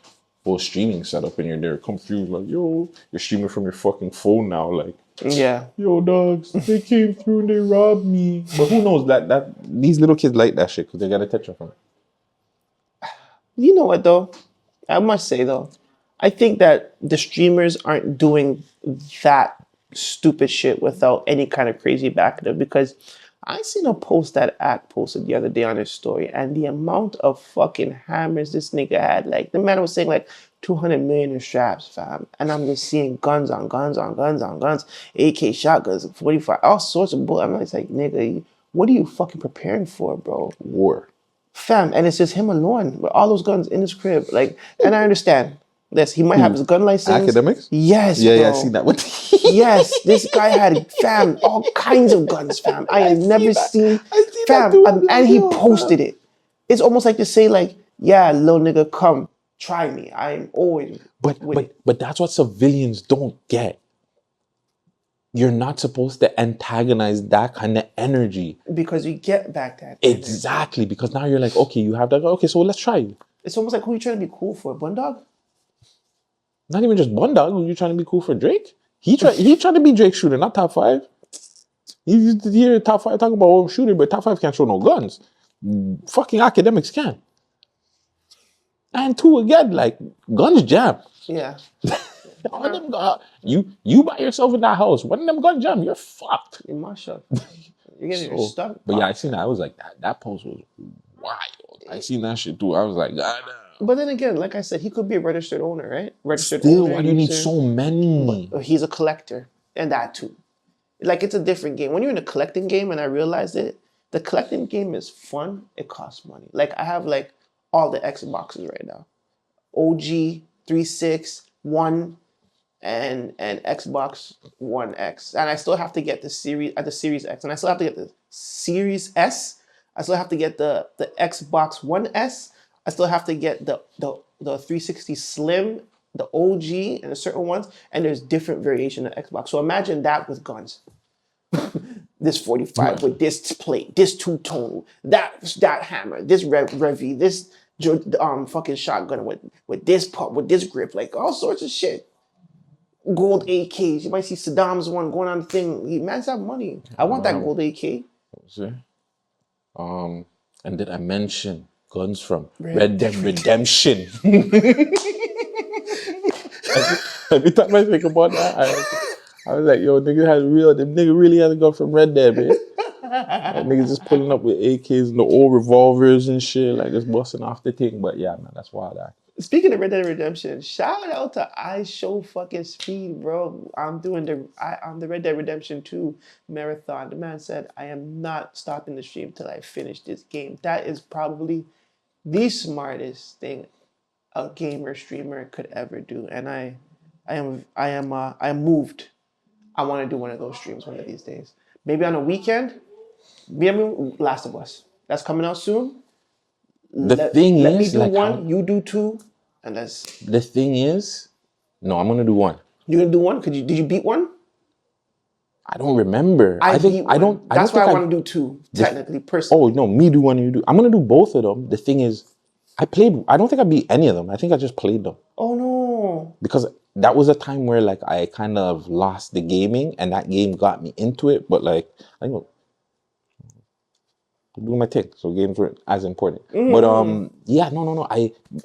full streaming setup and you're there confused, like, yo, you're streaming from your fucking phone now, like, yeah, yo, dogs, they came through and they robbed me. But who knows that these little kids like that shit because they got attention from it. You know what though? I must say though, I think that the streamers aren't doing that stupid shit without any kind of crazy backup, because I seen a post that Act posted the other day on his story, and the amount of fucking hammers this nigga had, like the man was saying like 200 million in straps, fam. And I'm just seeing guns on guns on guns on guns, AK shotguns, 45, all sorts of bullets. I'm like, nigga, what are you fucking preparing for, bro? War. Fam, and it's just him alone with all those guns in his crib. Like, and I understand. Yes, he might have his gun license. Akademiks? Yes, yeah, bro. Yeah, I seen that one. Yes, this guy had, fam, all kinds of guns, fam. I have never seen, fam, and he posted it. It's almost like to say, like, yeah, little nigga, come, try me. I'm always But that's what civilians don't get. You're not supposed to antagonize that kind of energy. Because you get back that energy. Exactly, because now you're like, okay, you have that, okay, so let's try you. It's almost like, who you trying to be cool for, Bundog? Not even just Bun Dog. Were you trying to be cool for Drake? He tried to be Drake's shooter, not top 5. You hear top 5 talking about shooter, but top 5 can't show no guns. Fucking Akademiks can. And two, again, like guns jam. Yeah. All them, you by yourself in that house. One of them gun jam, you're fucked. You're mashed up. You're getting stuck. But yeah, I seen that. I was like, that post was wild. I seen that shit too. I was like, God damn. But then again, like I said, he could be a registered owner, right? Registered Still, owner. why do you need so many? He's a collector, and that too. Like, it's a different game. When you're in a collecting game, and I realized it, the collecting game is fun. It costs money. Like, I have like all the Xboxes right now. OG, 360, 1, and Xbox One X. And I still have to get the Series X. And I still have to get the Series S. I still have to get the Xbox One S. I still have to get the 360 Slim, the OG, and the certain ones. And there's different variation of Xbox. So imagine that with guns. This 45 with this plate, this two-tone, that hammer, this Revy, this fucking shotgun with this pop, with this grip, like all sorts of shit. Gold AKs. You might see Saddam's one going on the thing. Man's have money. I want that gold AK. See? And did I mention guns from Red Dead Redemption? Every time I think about that, I was like, yo, them nigga really had a gun from Red Dead, man. Like, niggas just pulling up with AKs and the old revolvers and shit, like just busting off the thing. But yeah, man, that's wild. Speaking of Red Dead Redemption, shout out to I Show fucking Speed, bro. I'm doing the Red Dead Redemption 2 marathon. The man said, I am not stopping the stream till I finish this game. That is probably the smartest thing a gamer streamer could ever do. And I am moved. I want to do one of those streams one of these days. Maybe on a weekend. Maybe Last of Us. That's coming out soon. Let me do one, you do two, and let's. The thing is, no, I'm gonna do one. You're gonna do one? Did you beat one? I don't remember. I think I don't. That's why I want to do two. Technically, personally. Oh no, me do one, you do. I'm gonna do both of them. The thing is, I don't think I beat any of them. I think I just played them. Oh no. Because that was a time where like I kind of lost the gaming, and that game got me into it. But like I think. Do my thing, so games weren't as important. But yeah, no.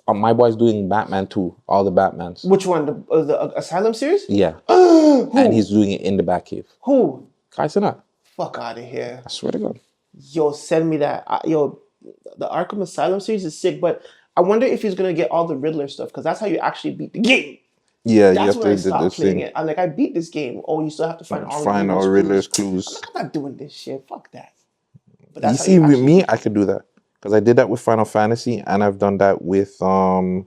My boy's doing Batman 2, all the Batmans. Which one? The Asylum series? Yeah. And he's doing it in the Batcave. Who? Kai Cenat. Fuck out of here. I swear to God. Yo, send me that. The Arkham Asylum series is sick, but I wonder if he's gonna get all the Riddler stuff, because that's how you actually beat the game. Yeah, that's you have when to I do stopped this playing thing. it. I'm like, I beat this game. Oh, you still have to find all Riddler's clues. I'm not doing this shit. Fuck that. But that's with me, I could do that. Because I did that with Final Fantasy, and I've done that with GTA.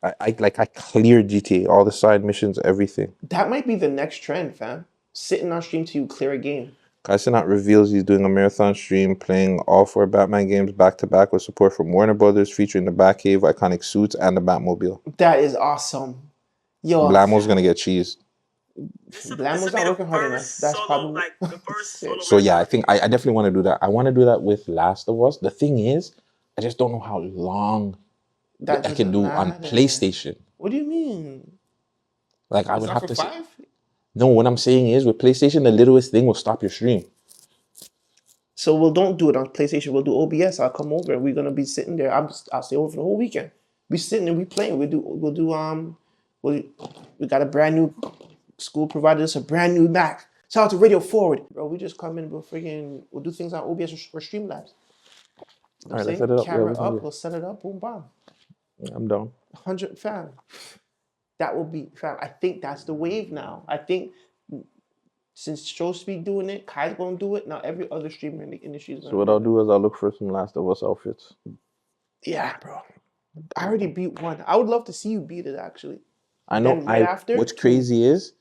I cleared GTA, all the side missions, everything. That might be the next trend, fam. Sitting on stream till you clear a game. Kai Cenat reveals he's doing a marathon stream playing all 4 Batman games back to back with support from Warner Brothers, featuring the Batcave, iconic suits, and the Batmobile. That is awesome. Yo, Blamo's gonna get cheesed. Blamo's not working hard enough. That's probably the first solo. So yeah, I think I definitely want to do that. I want to do that with Last of Us. The thing is, I just don't know how long I can do on PlayStation. What do you mean? Like I would have to say. 5? No, what I'm saying is with PlayStation, the littlest thing will stop your stream. So don't do it on PlayStation. We'll do OBS. I'll come over. We're gonna be sitting there. I'll stay over for the whole weekend. We sitting and we playing. We got a brand new school provided us a brand new Mac. Shout out to Radio Forward, bro. We just come in. We'll do things on OBS or Streamlabs. All right, let's set it up. Camera up. We'll set it up. Boom, bam. I'm down. 100 fam. That will be fam. I think that's the wave now. I think since Show Speed doing it, Kai's gonna do it. Now every other streamer in the industry is gonna So what I'll do is I'll look for some Last of Us outfits. Yeah, bro. I already beat one. I would love to see you beat it actually. I know. What's crazy is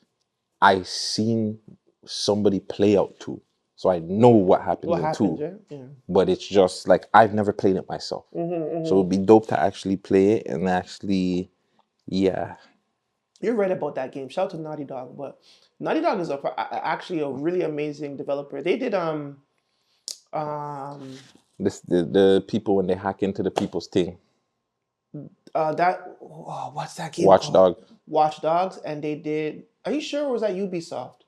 I seen somebody play out 2. So I know what happens in 2. Yeah? But it's just like I've never played it myself. So it'd be dope to actually play it and actually, yeah. You're right about that game. Shout out to Naughty Dog, but Naughty Dog is actually a really amazing developer. They did the people when they hack into the people's thing. What's that game Watchdog. called? Watch Dogs, and they did. Are you sure, or was that Ubisoft?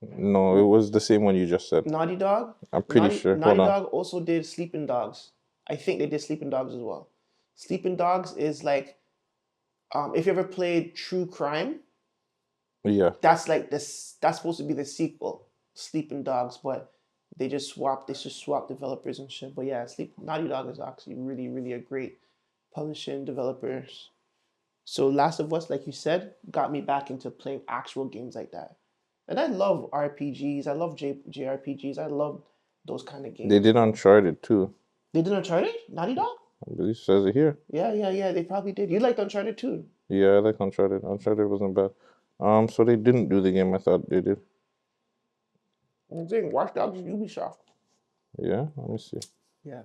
No, it was the same one you just said. Naughty Dog? I'm pretty sure. Naughty Dog also did Sleeping Dogs. I think they did Sleeping Dogs as well. Sleeping Dogs is like, if you ever played True Crime, yeah, that's like this. That's supposed to be the sequel, Sleeping Dogs, but they just swapped developers and shit. But yeah, Naughty Dog is actually really, really a great publishing developers. So Last of Us, like you said, got me back into playing actual games like that. And I love RPGs. I love JRPGs. I love those kind of games. They did Uncharted too. They did Uncharted? Naughty Dog? I believe it says it here. Yeah. They probably did. You liked Uncharted too. Yeah, I like Uncharted. Uncharted wasn't bad. So they didn't do the game I thought they did. I'm saying Watch Dogs is Ubisoft. Yeah, let me see. Yeah.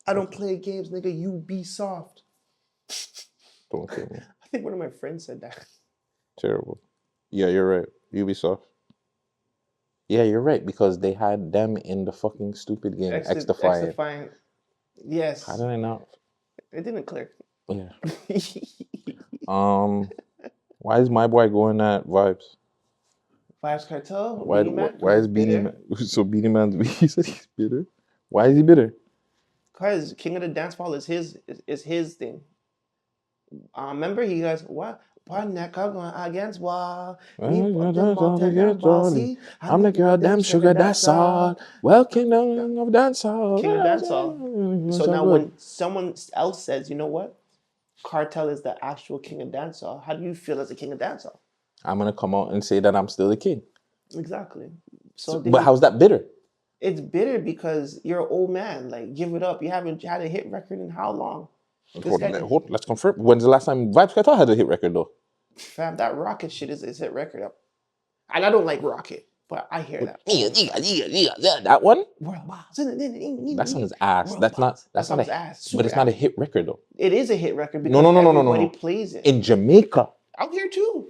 I don't play games, nigga. Ubisoft. Don't kill me. I think one of my friends said that. Terrible. Yeah, you're right. Ubisoft. Yeah, you're right, because they had them in the fucking stupid game, X Defiant. Yes. How did I not? It didn't click. Yeah. Why is my boy going at Vybz? Vybz Kartel? Why Beenie Man? is Beenie Man? So Beenie Man, he said he's bitter. Why is he bitter? Because King of the Dance Hall is his thing. Remember he goes, what? One neck I'm going against wall. I'm the girl, damn sugar, that's all. Well, Kingdom of Dancehall. King of Dancehall. So now when someone else says, you know what? Cartel is the actual King of Dancehall. How do you feel as a King of Dancehall? I'm gonna come out and say that I'm still the king. Exactly. But how's that bitter? It's bitter because you're an old man. Like, give it up. You haven't had a hit record in how long? Let's confirm. When's the last time Vybz Kartel had a hit record though? Fam, that Rocket shit is hit record up. And I don't like Rocket, but I hear that. That one? That song is ass. That's not ass. But it's not a hit record though. It is a hit record because everybody plays it. In Jamaica. Out here too.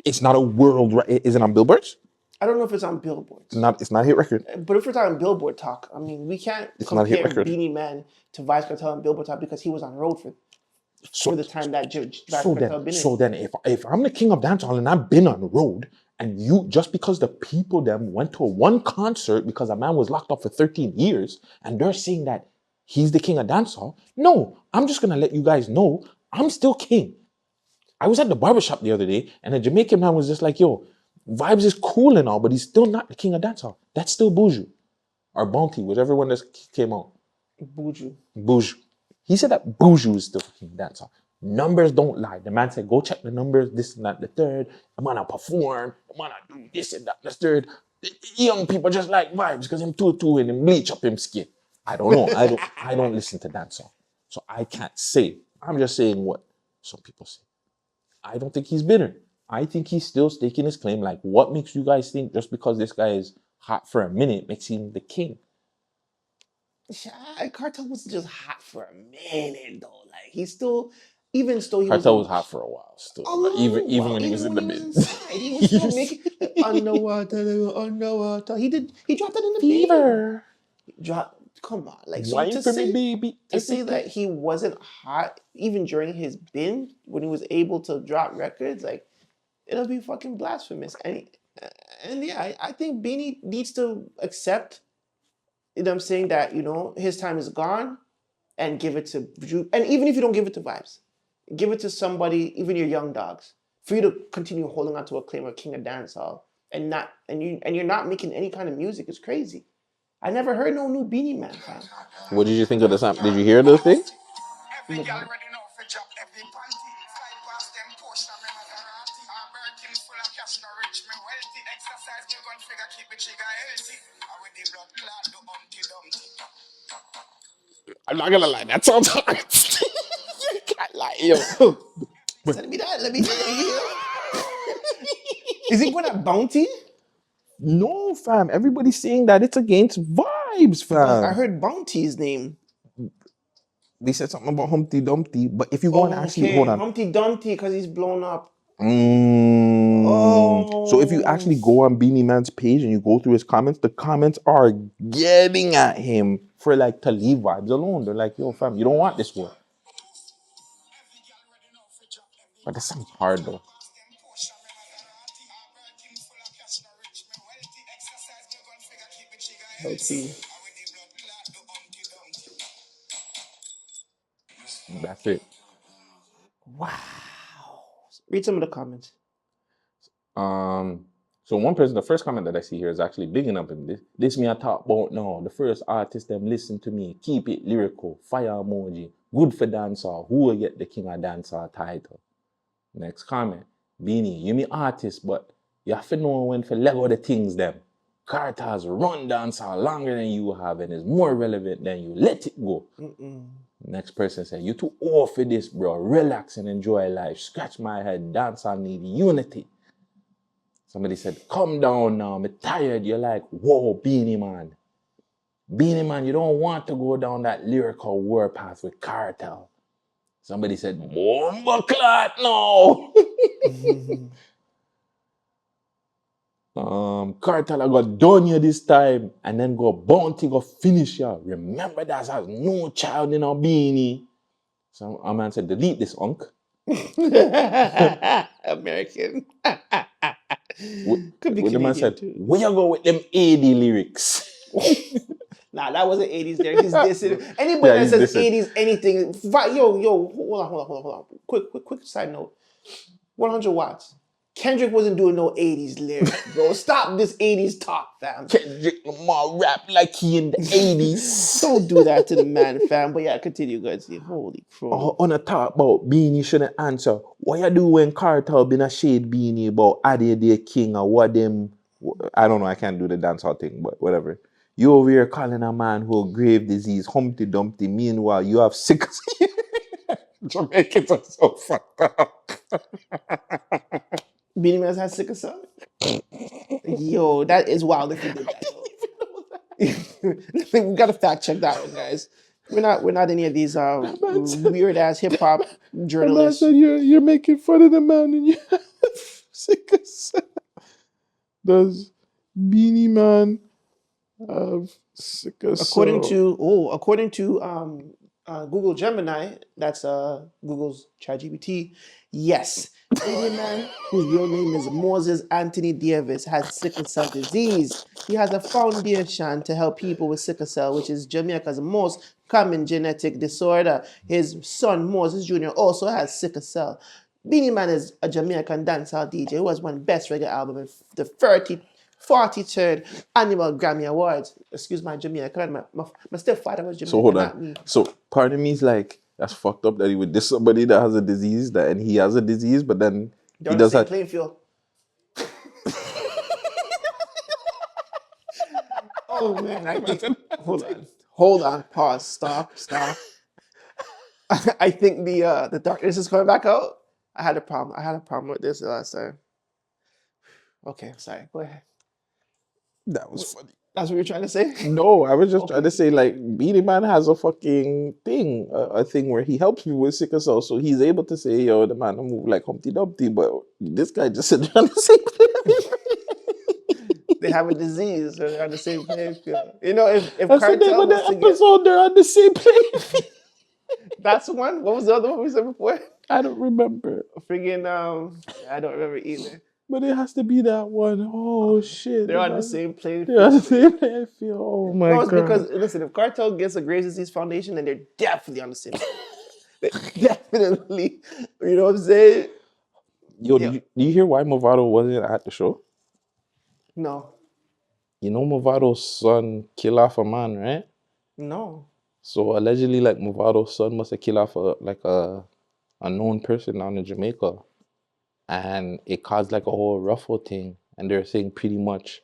It's not a world. Is it on billboards? I don't know if it's on billboards. It's not a hit record. But if we're talking billboard talk, I mean, we can't compare Beenie Man to Vybz Kartel and billboard talk because he was on road for the time that Vybz Kartel been in. So then, if I'm the king of dancehall and I've been on the road, and you, just because the people them went to one concert because a man was locked up for 13 years, and they're saying that he's the king of dancehall, no, I'm just gonna let you guys know I'm still king. I was at the barbershop the other day, and a Jamaican man was just like, yo, Vybz is cool and all, but he's still not the king of dancehall. That's still Buju. Or Bounty, whichever one that came out. Buju. He said that Buju is still the king of dancehall. Numbers don't lie. The man said, go check the numbers, this and that, the third. I'm gonna perform. I'm gonna do this and that, the third. The young people just like Vybz because him too and him bleach up him skin. I don't know. I don't listen to dancehall. So I can't say. I'm just saying what some people say. I don't think he's bitter. I think he's still staking his claim. Like, what makes you guys think just because this guy is hot for a minute makes him the king? Cartel was just hot for a minute though. Like he still, even still, he Cartel was hot for a while. Still, even when he was in the mid, he was still making underwater. He dropped it in the fever. Come on, like so to say that he wasn't hot even during his binge when he was able to drop records, like it'll be fucking blasphemous. And yeah, I think Beanie needs to accept. You know what I'm saying, that his time is gone, and give it to and even if you don't give it to Vybz, give it to somebody, even your young dogs, for you to continue holding on to a claim of king of dancehall and you're not making any kind of music. It's crazy. I never heard no new Beenie Man, fam. What did you think of the song? Did you hear those things? I'm not gonna lie, that sounds hard. You can't lie, yo. Let me hear. Is he going at Bounty? No, fam. Everybody's saying that it's against Vybz, fam. I heard Bounty's name. They said something about Humpty Dumpty, but if you go and actually hold on, Humpty Dumpty because he's blown up. So if you actually go on Beenie Man's page and you go through his comments, the comments are getting at him for like to leave Vybz alone. They're like, yo, fam, you don't want this war. But that sounds hard though. Let's see. That's it. Wow. Read some of the comments. So one person, the first comment that I see here is actually bigging up him. This me I talk about now. The first artist them listen to me. Keep it lyrical. Fire emoji. Good for dancehall. Who will get the king of dancehall title? Next comment. Beanie, you me artist, but you have to know when to Lego the things them. Carter's run dancehall longer than you have and is more relevant than you. Let it go. Next person said, you too old for this, bro. Relax and enjoy life. Scratch my head. Dancehall need unity. Somebody said, come down now. I'm tired. You're like, whoa, Beenie Man. Beenie Man, you don't want to go down that lyrical warpath with Kartel. Somebody said, Bomba Clot, no. Kartel, I got done you this time. And then go bounty, go finish ya. Remember that has no child in our beanie. So a man said, delete this, unk. American. Could be Canadian, the man said, too. Where you go with them 80 lyrics? Nah, that wasn't 80s lyrics. He's dissing. Anybody that says dissing. 80s anything, yo, hold on. Quick side note. 100 watts. Kendrick wasn't doing no 80s lyrics, bro. Stop this 80s talk, fam. Kendrick Lamar rap like he in the 80s. Don't do that to the man, fam. But yeah, continue, guys. Holy crap. On a talk about Beanie shouldn't answer. What you do when Kartel been a shade Beanie about Adi the King or what them... I don't know, I can't do the dancehall thing, but whatever. You over here calling a man who have grave disease, Humpty Dumpty. Meanwhile, you have sick... Jamaicans are so fucked up. Beenie Man has sickle cell? Yo, that is wild if you did that. We gotta fact check that one, guys. We're not any of these weird ass hip hop journalists. Said you're making fun of the man and you have sickle cell. Does Beenie Man have sickle cell? According to Google Gemini, that's Google's ChatGPT. Yes, Beenie Man, whose real name is Moses Anthony Davis, has sickle cell disease. He has a foundation to help people with sickle cell, which is Jamaica's most common genetic disorder. His son, Moses Jr., also has sickle cell. Beenie Man is a Jamaican dancehall DJ who has won Best Reggae Album in the 43rd Annual Grammy Awards. Excuse my Jamaican. My stepfather was Jamaican. So hold on. So part of me is like, that's fucked up that he would diss somebody that has a disease, and he has a disease, but then he does have playing field. Oh man, I think hold on, pause, stop. I think the darkness is coming back out. I had a problem with this last time. Okay, sorry. Go ahead. That was funny. That's what you're trying to say? No, I was just trying to say, like, Beenie Man has a fucking thing, a thing where he helps people with sickle cell, so he's able to say, yo, the man don't move like Humpty Dumpty, but this guy just said they're on the same They have a disease, so they're on the same playing field. You know, if That's Kartel the name of the episode, they're on the same playing field. That's one? What was the other one we said before? I don't remember. Friggin', I don't remember either. But it has to be that one. Oh, shit. They're on the same playing field. They're on the same playing field. Oh, my God. No, it's because, listen, if Kartel gets a Graves' Disease Foundation, then they're definitely on the same field. Definitely. You know what I'm saying? Yo, do you hear why Movado wasn't at the show? No. You know Movado's son killed off a man, right? No. So allegedly, like, Movado's son must have killed off a known person down in Jamaica. And it caused like a whole ruffle thing. And they're saying pretty much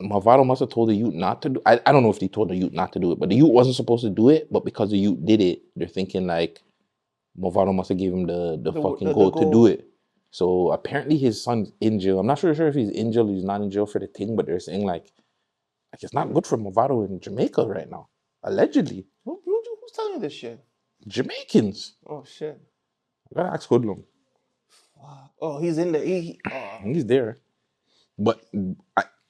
Movado must have told the youth not to do I don't know if they told the youth not to do it, but the youth wasn't supposed to do it, but because the youth did it, they're thinking like Movado must have given him the fucking goal to do it. So apparently his son's in jail. I'm not sure if he's in jail or he's not in jail for the thing, but they're saying like it's not good for Movado in Jamaica right now. Allegedly. Who's telling you this shit? Jamaicans. Oh shit. I gotta ask Hoodlum. Oh, he's in there. He's there. But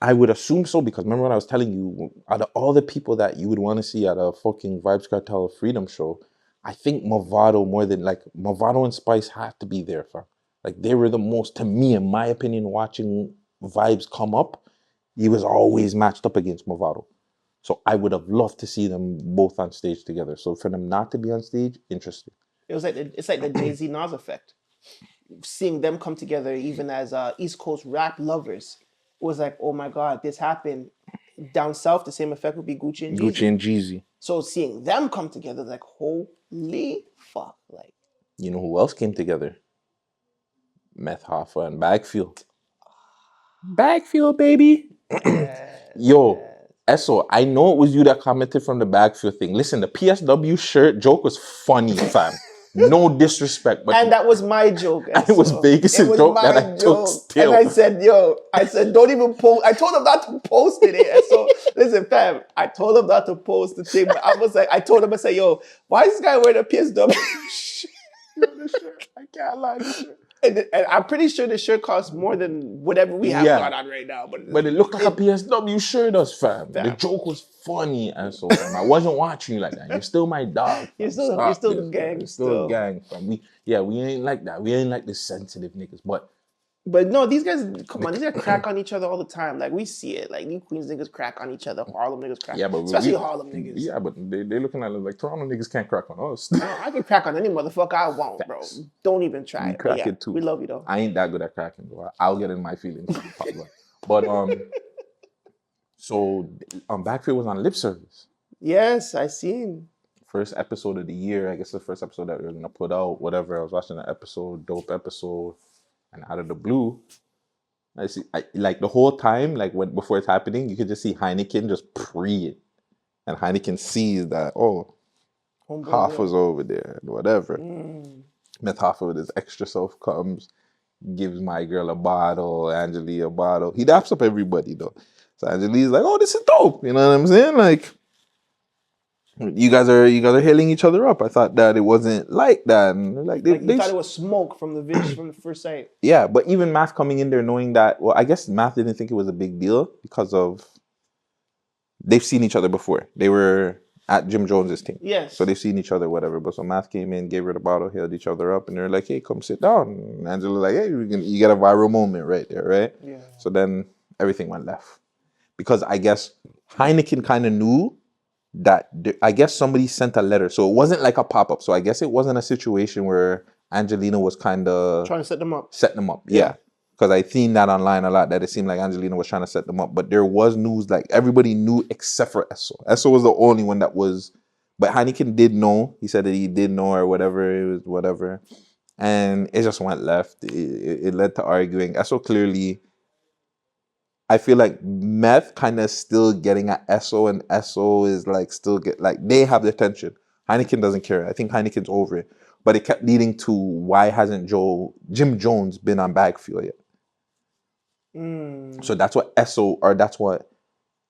I would assume so, because remember when I was telling you, out of all the people that you would want to see at a fucking Vybz Kartel Freedom show, I think Movado more than, like, Movado and Spice had to be there, fam. Like, they were the most, to me, in my opinion, watching Vybz come up, he was always matched up against Movado. So I would have loved to see them both on stage together. So for them not to be on stage, interesting. It's like the Jay-Z Nas effect. seeing them come together, even as East Coast rap lovers, was like, oh my God, this happened. Down south, the same effect would be Gucci and Jeezy. Gucci and Jeezy. So seeing them come together, like, holy fuck. Like, You know who else came together? Meth Hoffa and Bagfield. Bagfield, baby. Yo, Esso, I know it was you that commented from the Bagfield thing. Listen, the PSW shirt joke was funny, fam. No disrespect, but and that was my joke. and it was Vegas' joke that I took still. And I said, don't even post. I told him not to post it. And so, listen, fam, I told him not to post the thing. But I told him, I said, yo, why is this guy wearing a PSW shirt? I can't lie. And I'm pretty sure the shirt costs more than whatever we have going on right now. But it looked like a PSW shirt, us, fam. The joke was funny, and so fam, I wasn't watching you like that. You're still my dog. You're still the gang. You're still the gang, fam. We ain't like that. We ain't like the sensitive niggas, But no, these guys, come on, these guys crack on each other all the time. Like, we see it. Like, New Queens niggas crack on each other. Harlem niggas crack. Yeah, but especially Harlem niggas. Yeah, but they looking at it like Toronto niggas can't crack on us. No, I can crack on any motherfucker I want, bro. Don't even try it. Crack it too. We love you though. I ain't that good at cracking, bro. I'll get in my feelings. But so Backfield was on Lip Service. Yes, I seen. First episode of the year. I guess the first episode that we were gonna put out. Whatever. I was watching the episode, dope episode, and out of the blue, I like the whole time, like before it's happening, you could just see Heineken just pre it, and Heineken sees that Hoffa was over there and whatever. Meth Hoffa with his extra self comes, gives my girl a bottle, Angeli a bottle. He daps up everybody though. So Angeli's like, oh, this is dope. You know what I'm saying? Like, you guys are hailing each other up. I thought that it wasn't like that. And like you thought it was smoke from the vision from the first sight. Yeah, but even Math coming in there knowing that, well, I guess Math didn't think it was a big deal because of they've seen each other before. They were at Jim Jones's team. Yes. So they've seen each other, whatever. But so Math came in, gave her the bottle, hailed each other up, and they're like, hey, come sit down. And Angela like, hey, you get a viral moment right there, right? Yeah. So then everything went left. Because I guess Heineken kind of knew that I guess somebody sent a letter. So it wasn't like a pop-up. So I guess it wasn't a situation where Angelina was kind of trying to set them up. Yeah. Because I seen that online a lot, that it seemed like Angelina was trying to set them up. But there was news, like everybody knew except for Esso. Esso was the only one that was, but Heineken did know. He said that he did know or whatever, it was whatever. And it just went left. It led to arguing. Esso clearly, I feel like Meth kind of still getting at Esso, and Esso is like still they have the attention. Heineken doesn't care. I think Heineken's over it. But it kept leading to why hasn't Jim Jones been on Bagfield yet? So that's what Esso, or that's what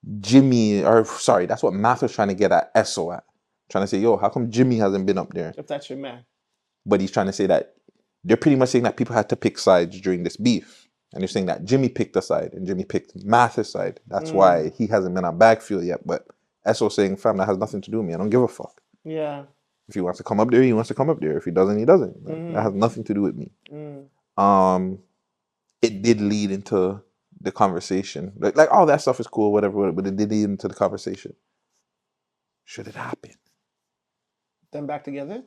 that's what Math was trying to get at Esso at. Trying to say, yo, how come Jimmy hasn't been up there? If that's your man. But he's trying to say that they're pretty much saying that people had to pick sides during this beef. And they're saying that Jimmy picked a side and Jimmy picked Math's side. That's why he hasn't been on Bagfield yet. But Esso saying, fam, that has nothing to do with me. I don't give a fuck. Yeah. If he wants to come up there, he wants to come up there. If he doesn't, he doesn't. That has nothing to do with me. It did lead into the conversation. Like all that stuff is cool, whatever, but it did lead into the conversation. Should it happen? Them back together?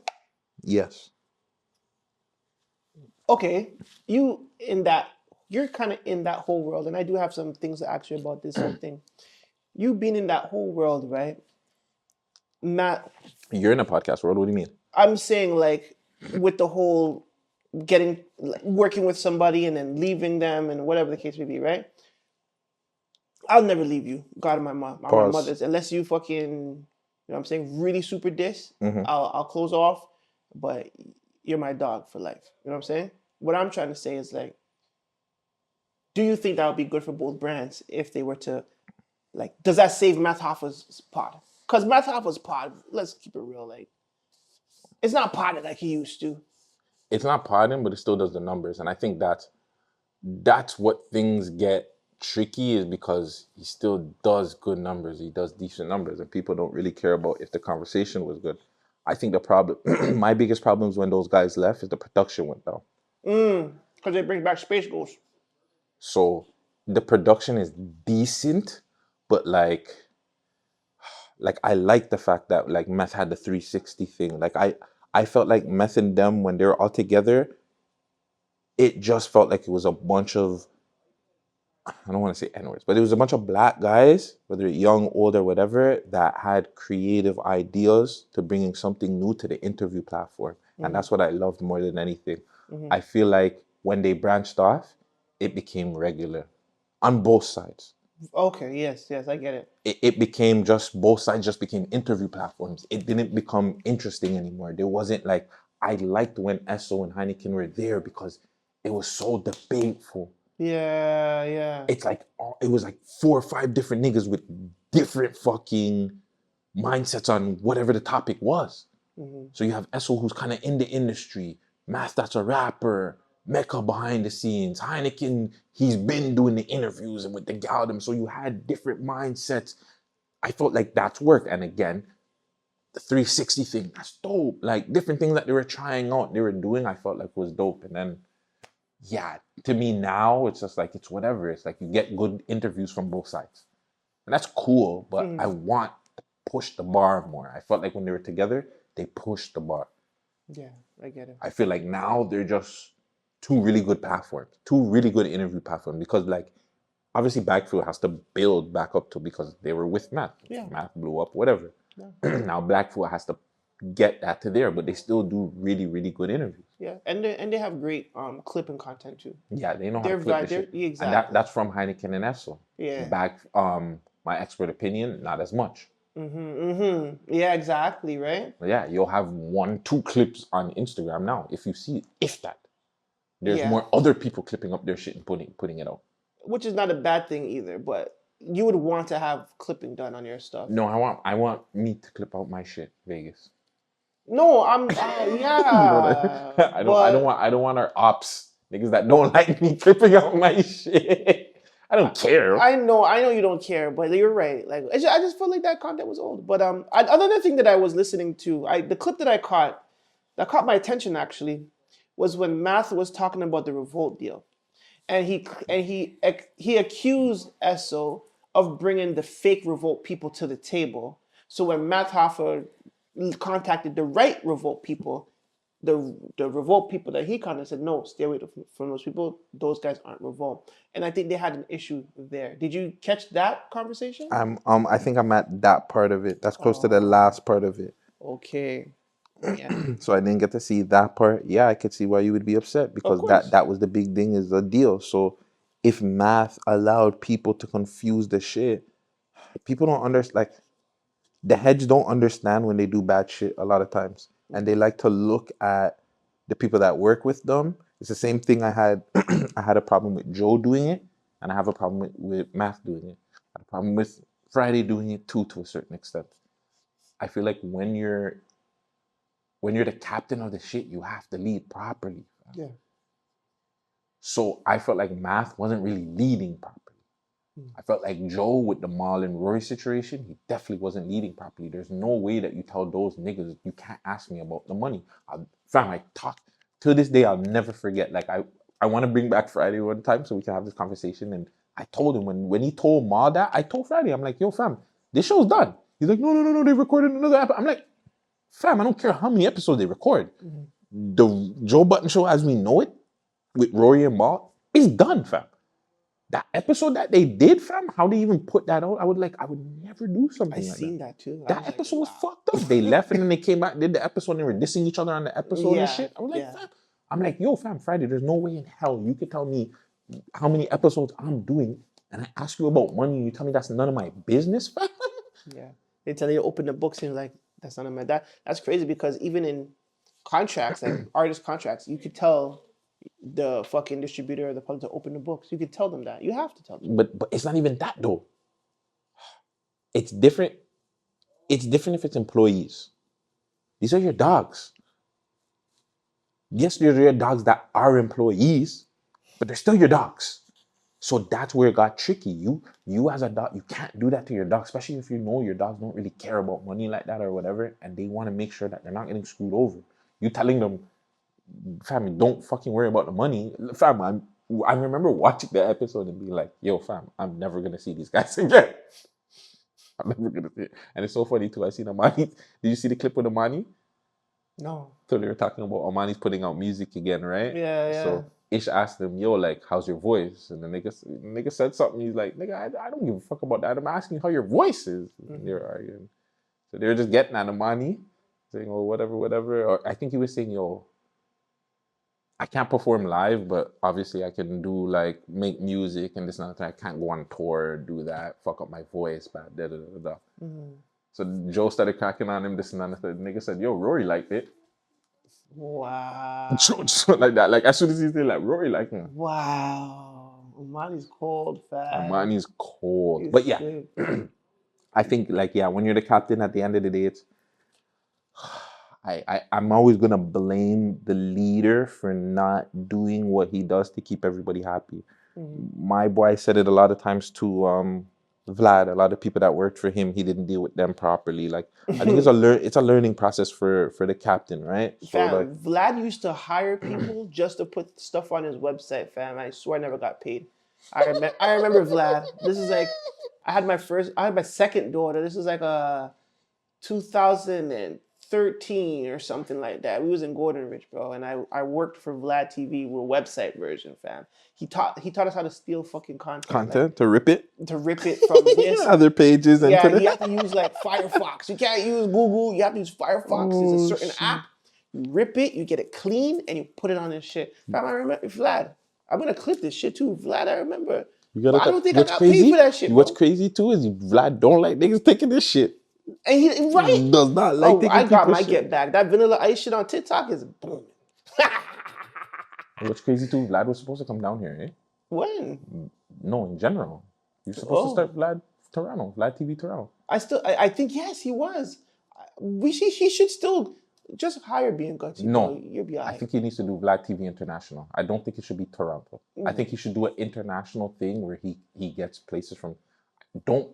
Yes. Okay. You're kind of in that whole world, and I do have some things to ask you about this whole thing. You being in that whole world, right? You're in a podcast world. What do you mean? I'm saying, like, with the whole working with somebody and then leaving them and whatever the case may be, right? I'll never leave you, God and my mother's, unless you fucking, you know what I'm saying, really super diss. I'll close off, but you're my dog for life. You know what I'm saying? What I'm trying to say is, like, do you think that would be good for both brands if they were to, like, does that save Math Hoffa's pod? Because Math Hoffa's pod, let's keep it real, like, it's not podded like he used to. It's not podding, but it still does the numbers. And I think that's what things get tricky, is because he still does good numbers. He does decent numbers, and people don't really care about if the conversation was good. I think the problem, my biggest problems when those guys left is the production went down. Because they bring back Space Ghost. So the production is decent, but like I like the fact that like Meth had the 360 thing. Like I felt like Meth and them, when they were all together, it just felt like it was a bunch of, I don't want to say N-words, but it was a bunch of black guys, whether young, old, or whatever, that had creative ideas to bringing something new to the interview platform. And that's what I loved more than anything. I feel like when they branched off, it became regular on both sides. Okay, yes, I get it. It became just, both sides just became interview platforms. It didn't become interesting anymore. There wasn't like, I liked when Esso and Heineken were there because it was so debateful. Yeah. It's like, it was like 4 or 5 different niggas with different fucking mindsets on whatever the topic was. So you have Esso, who's kind of in the industry, Math, that's a rapper, Mecca behind the scenes, Heineken, he's been doing the interviews and with the Galdem. So you had different mindsets. I felt like that's work. And again, the 360 thing, that's dope. Like different things that they were trying out, they were doing, I felt like was dope. And then, yeah, to me now, it's just like, it's whatever. It's like you get good interviews from both sides. And that's cool, but I want to push the bar more. I felt like when they were together, they pushed the bar. Yeah, I get it. I feel like now they're just 2 really good platforms, 2 really good interview platforms, because like obviously Backfield has to build back up to, because they were with Math. Yeah. Math blew up, whatever. Yeah. Now Blackfoot has to get that to there, but they still do really, really good interviews. Yeah, and they have great clipping content too. Yeah, they know how They're to clip the they're- shit. exactly. And that's from Heineken and Esso. Yeah. Back, my expert opinion, not as much. Yeah, exactly, right? But yeah, you'll have 1, 2 clips on Instagram now, if you see it, if that. There's Yeah. more other people clipping up their shit and putting it out. Which is not a bad thing either, but you would want to have clipping done on your stuff. No, I want me to clip out my shit, Vegas. No, I'm yeah. I don't want our ops niggas that don't like me clipping out my shit. I don't care. I know you don't care, but you're right. Like I just felt like that content was old. But another thing that I was listening to, the clip that caught my attention actually, was when Math was talking about the Revolt deal, and he accused Esso of bringing the fake Revolt people to the table. So when Math Hoffa contacted the right Revolt people, the Revolt people that he kind of said, no, stay away from those people. Those guys aren't Revolt. And I think they had an issue there. Did you catch that conversation? I think I'm at that part of it. That's close to the last part of it. Okay. Yeah. So I didn't get to see that part. Yeah, I could see why you would be upset, because that was the big thing, is the deal. So if Math allowed people to confuse the shit, people don't understand. Like, the heads don't understand when they do bad shit a lot of times, and they like to look at the people that work with them. It's the same thing I had. I had a problem with Joe doing it, and I have a problem with Math doing it. I had a problem with Friday doing it too, to a certain extent. I feel like when you're the captain of the shit, you have to lead properly. Yeah. So I felt like Math wasn't really leading properly. I felt like Joe, with the Mal and Rory situation, he definitely wasn't leading properly. There's no way that you tell those niggas, you can't ask me about the money. Fam, I talk to this day, I'll never forget. Like, I want to bring back Friday one time so we can have this conversation. And I told him, when he told Ma that, I told Friday, I'm like, yo, fam, this show's done. He's like, no, they recorded another episode. I'm like, fam, I don't care how many episodes they record. The Joe Button show as we know it, with Rory and Mal, is done, fam. That episode that they did, fam, how they even put that out, I would never do something like that. I seen that too. That episode was fucked up. They left and then they came back, did the episode, and they were dissing each other on the episode and shit. I was like, fam, I'm like, yo, fam, Friday, there's no way in hell you could tell me how many episodes I'm doing, and I ask you about money, and you tell me that's none of my business, fam. Yeah. They tell you to open the books and you're like, that's none of my that's crazy, because even in contracts, like artist contracts, you could tell the fucking distributor or the public to open the books. You could tell them that. You have to tell them. But it's not even that though. It's different. It's different if it's employees. These are your dogs. Yes, they're your dogs that are employees, but they're still your dogs. So that's where it got tricky. You as a dog, you can't do that to your dog, especially if you know your dogs don't really care about money like that or whatever, and they want to make sure that they're not getting screwed over. You telling them, fam, don't fucking worry about the money. Fam, I remember watching the episode and being like, yo, fam, I'm never going to see these guys again. I'm never going to see it. And it's so funny, too. I seen Amani. Did you see the clip with Amani? No. So they were talking about Amani's putting out music again, right? Yeah. So Ish asked him, yo, like, how's your voice? And the nigga said something. He's like, nigga, I don't give a fuck about that. I'm asking how your voice is. And they're arguing. So they were just getting at Amani, saying, oh, whatever. Or I think he was saying, yo, I can't perform live, but obviously I can do, like, make music and this and that. I can't go on tour, do that, fuck up my voice, bad, da da da da. So Joe started cracking on him, this and that. The nigga said, yo, Rory liked it. Wow. So like that. Like, as soon as he said, like, Rory liked him. Wow. Amani's cold, fam. Armani's cold. He's But yeah, sick. I think, like, yeah, when you're the captain at the end of the day, it's I'm always gonna blame the leader for not doing what he does to keep everybody happy. My boy said it a lot of times to Vlad. A lot of people that worked for him, he didn't deal with them properly. Like, I think it's a learning process for the captain, right? So Fam, like, Vlad used to hire people just to put stuff on his website, fam. I swear I never got paid. I remember Vlad. This is like, I had my second daughter. This is like 2013 or something like that. We was in Gordon Ridge, bro, and I worked for Vlad TV with website version, fam. He taught us how to steal fucking content. Like, to rip it, to rip it from this. other pages, and Yeah, to you have to use like Firefox. You can't use Google. You have to use Firefox. It's a certain app. You rip it, you get it clean, and you put it on this shit. Fam, I remember Vlad. I'm gonna clip this shit too, Vlad. I remember. But I don't think I got paid for that shit. What's Bro. crazy too is Vlad don't like niggas taking this shit. And he right. Does not like taking I got my shit. get back. That Vanilla Ice shit on TikTok is booming. What's crazy too, Vlad was supposed to come down here, eh? When? No, in general. You're supposed to start Vlad TV Toronto. I think yes, he was. He should still just hire being Gutsy. No, bro. You'll be all right. I think he needs to do Vlad TV International. I don't think it should be Toronto. I think he should do an international thing where he gets places from. Don't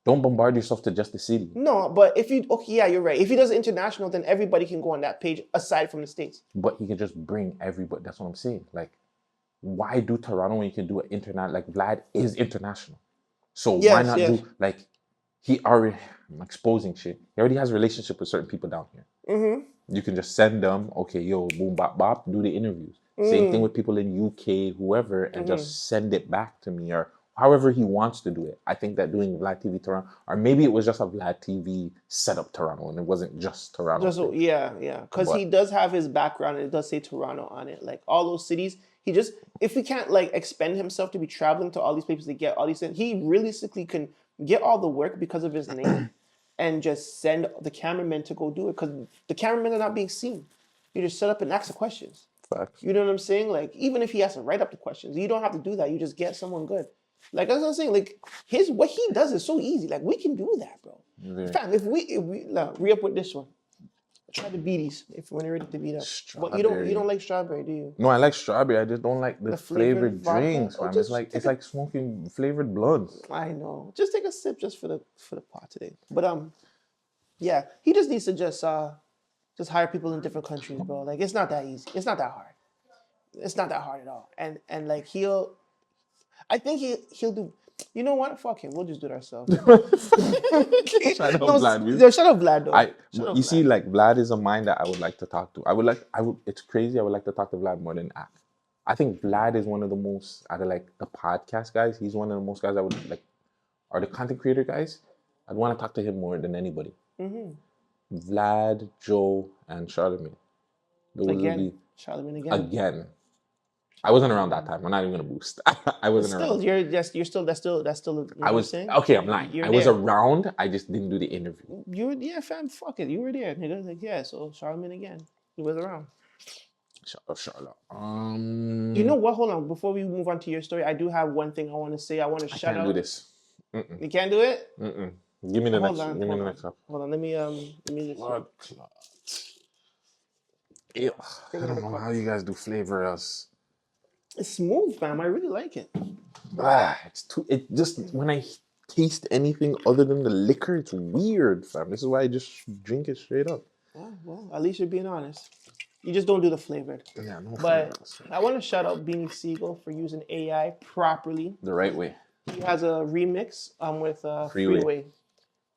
bombard yourself to just the city. No, but if you yeah, you're right. If he does international, then everybody can go on that page aside from the States. But he can just bring everybody. That's what I'm saying. Like, why do Toronto when you can do it international? Like, Vlad is international. So why not do, like, I'm exposing shit. He already has a relationship with certain people down here. You can just send them, okay, yo, boom, bop, bop, do the interviews. Same thing with people in UK, whoever, and just send it back to me, or however he wants to do it. I think that doing Vlad TV Toronto, or maybe it was just a Vlad TV setup Toronto, and it wasn't just Toronto. Yeah. Because he does have his background, and it does say Toronto on it. Like, all those cities, if he can't, like, expend himself to be traveling to all these places to get all these things, he realistically can get all the work because of his name and just send the cameramen to go do it, because the cameramen are not being seen. You just set up and ask the questions. Facts. You know what I'm saying? Like, even if he has to write up the questions, you don't have to do that. You just get someone good. Like, that's what I'm saying. Like, what he does is so easy. Like, we can do that, bro. Fam, if we re-up with this one. Try the beaties when you're ready to beat up. But you don't like strawberry, do you? No, I like strawberry. I just don't like the flavored drinks, man. It's like smoking flavored blunts. I know. Just take a sip just for the pot today. But yeah, he just needs to just hire people in different countries, bro. Like, it's not that easy. It's not that hard. It's not that hard at all. And like, I think he'll do. You know what? Fuck him. We'll just do it ourselves. Shut up, Vlad. Shut up, Vlad. You see, like, Vlad is a mind that I would like to talk to. It's crazy. I would like to talk to Vlad more than Ak. I think Vlad is one of the most, out of, like, the podcast guys, he's one of the most guys I would, like, or the content creator guys, I'd want to talk to him more than anybody. Vlad, Joe, and Charlemagne. Charlemagne again. I wasn't around that time. I'm not even gonna boost. I wasn't around. That's still. I was okay. I'm lying. I was around. I just didn't do the interview. You were fam. Fuck it. You were there, nigga. Like, yeah. So Charlemagne again. He was around. Charlotte. You know what? Hold on. Before we move on to your story, I do have one thing I want to say. I want to shout out. I can't do this. You can't do it. Give me the next. Give me the next one. Hold on. Let me just. Blood clot. I don't know how you guys do flavor else. It's smooth, fam. I really like it. It just, when I taste anything other than the liquor, it's weird, fam. This is why I just drink it straight up. Well, at least you're being honest. You just don't do the flavored. Yeah, no. But I want to shout out Beanie Siegel for using AI properly. The right way. He has a remix with Freeway.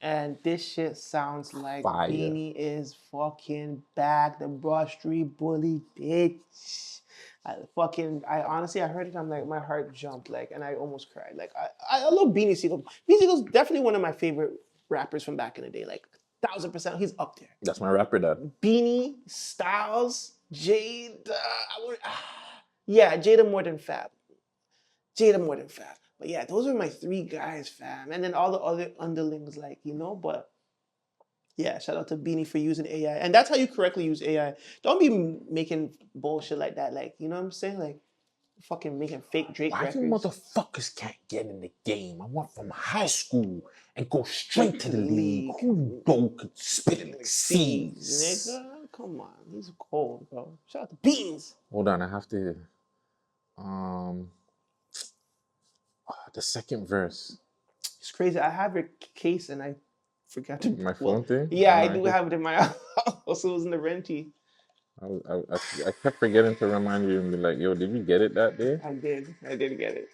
And this shit sounds like fire. Beanie is fucking back. The Broad Street bully, bitch. I honestly, I heard it. I'm like, my heart jumped, like, and I almost cried. Like, I love Beanie Siegel. Beanie Siegel's definitely one of my favorite rappers from back in the day. Like, 1,000%, he's up there. That's my rapper, dad. Beanie, Styles, Jade. Yeah, Jada more than Fab. Jada more than Fab. But yeah, those are my three guys, fam. And then all the other underlings, like, but yeah, shout out to Beanie for using AI. And that's how you correctly use AI. Don't be making bullshit like that. Like, you know what I'm saying? Like, fucking making fake Drake Why records. you motherfuckers can't get in the game? I went from high school and go straight to the league. Who could spit it like seeds? Nigga, come on. He's cold, bro. Shout out to Beans. Hold on, I have to... the second verse. It's crazy. I have your case and I forgot to... My phone thing? Yeah, I do have it in my house. It was in the renty. I kept forgetting to remind you and be like, yo, did you get it that day? I did get it.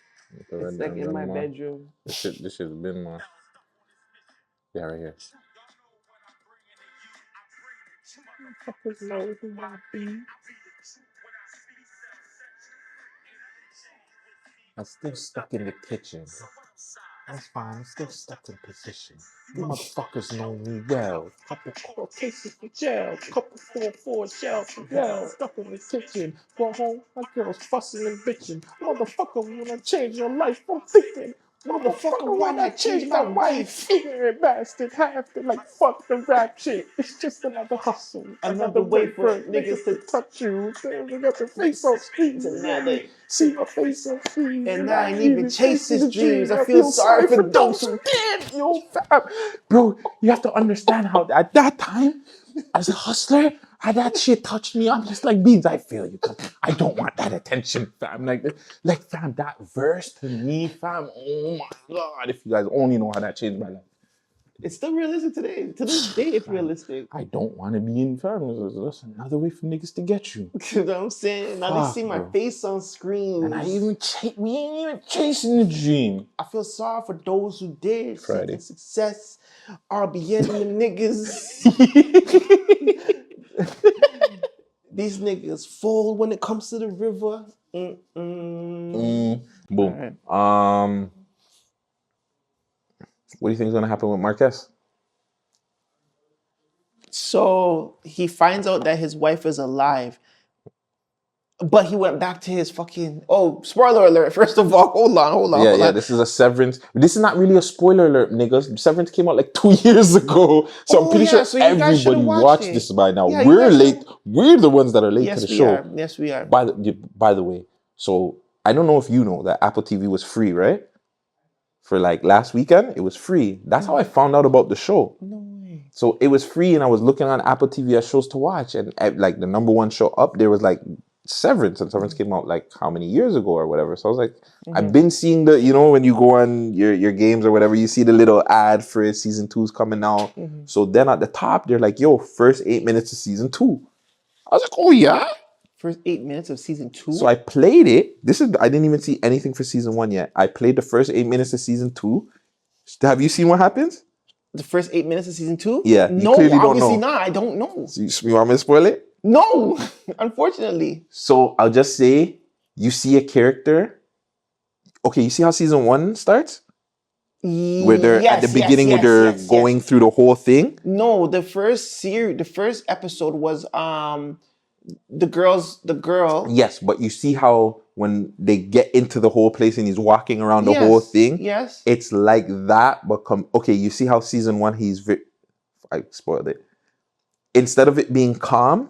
It's like in my bedroom. This shit's been more. Yeah, right here. I'm still stuck in the kitchen. That's fine, I'm still stuck in position. You motherfuckers know me well. Couple court cases for jail, couple 4-4 shells for jail. Stuck in the kitchen, go home, my girl's fussing and bitching. Motherfucker, when I change your life, I'm thinking. Motherfucker, why not change my wife? Ignorant bastard, have to like fuck the rap shit. It's just another hustle. Another way for niggas to touch you. We got your face on screen. See my face on screen. And I ain't even chase his dreams. I feel sorry for those who did. Yo, fam. Bro, you have to understand how at that time, as a hustler, how that shit touched me. I'm just like, Beans, I feel you. I don't want that attention, fam. Like, fam, that verse to me, fam, oh my God. If you guys only know how that changed my life. It's still realistic today. To this day, it's realistic. I don't want to be in fam. That's another way for niggas to get you. You know what I'm saying? Now they see my face on screen. And we ain't even chasing the dream. I feel sorry for those who did. Friday. Seeking success. RBN them niggas. These niggas fold when it comes to the river. Boom. Right. What do you think is gonna happen with Marquez? So he finds out that his wife is alive. But he went back to his fucking... Oh, spoiler alert. First of all, hold on. Yeah, this is a Severance. This is not really a spoiler alert, niggas. Severance came out like 2 years ago. So I'm pretty sure everybody watched this by now. Yeah, we're late. We're the ones that are late to the show. Yes, we are. By the way, so I don't know if you know that Apple TV was free, right? For like last weekend, it was free. That's how I found out about the show. No way. So it was free and I was looking on Apple TV at shows to watch. And like the number one show up there was like Severance, and Severance came out like how many years ago or whatever. So I was like, I've been seeing the, when you go on your games or whatever, you see the little ad for it, season 2's coming out. So then at the top, they're like, yo, first 8 minutes of season 2. I was like, oh yeah? First 8 minutes of season 2? So I played it. I didn't even see anything for season 1 yet. I played the first 8 minutes of season 2. Have you seen what happens? The first 8 minutes of season 2? Yeah. No, obviously not. I don't know. So you want me to spoil it? No, unfortunately. So I'll just say, you see a character. Okay, you see how season 1 starts? Where they're at the beginning where they're going through the whole thing? No, the first episode was the girl. Yes, but you see how when they get into the whole place and he's walking around the whole thing? Yes. It's like that, but okay, you see how season 1 I spoiled it. Instead of it being calm,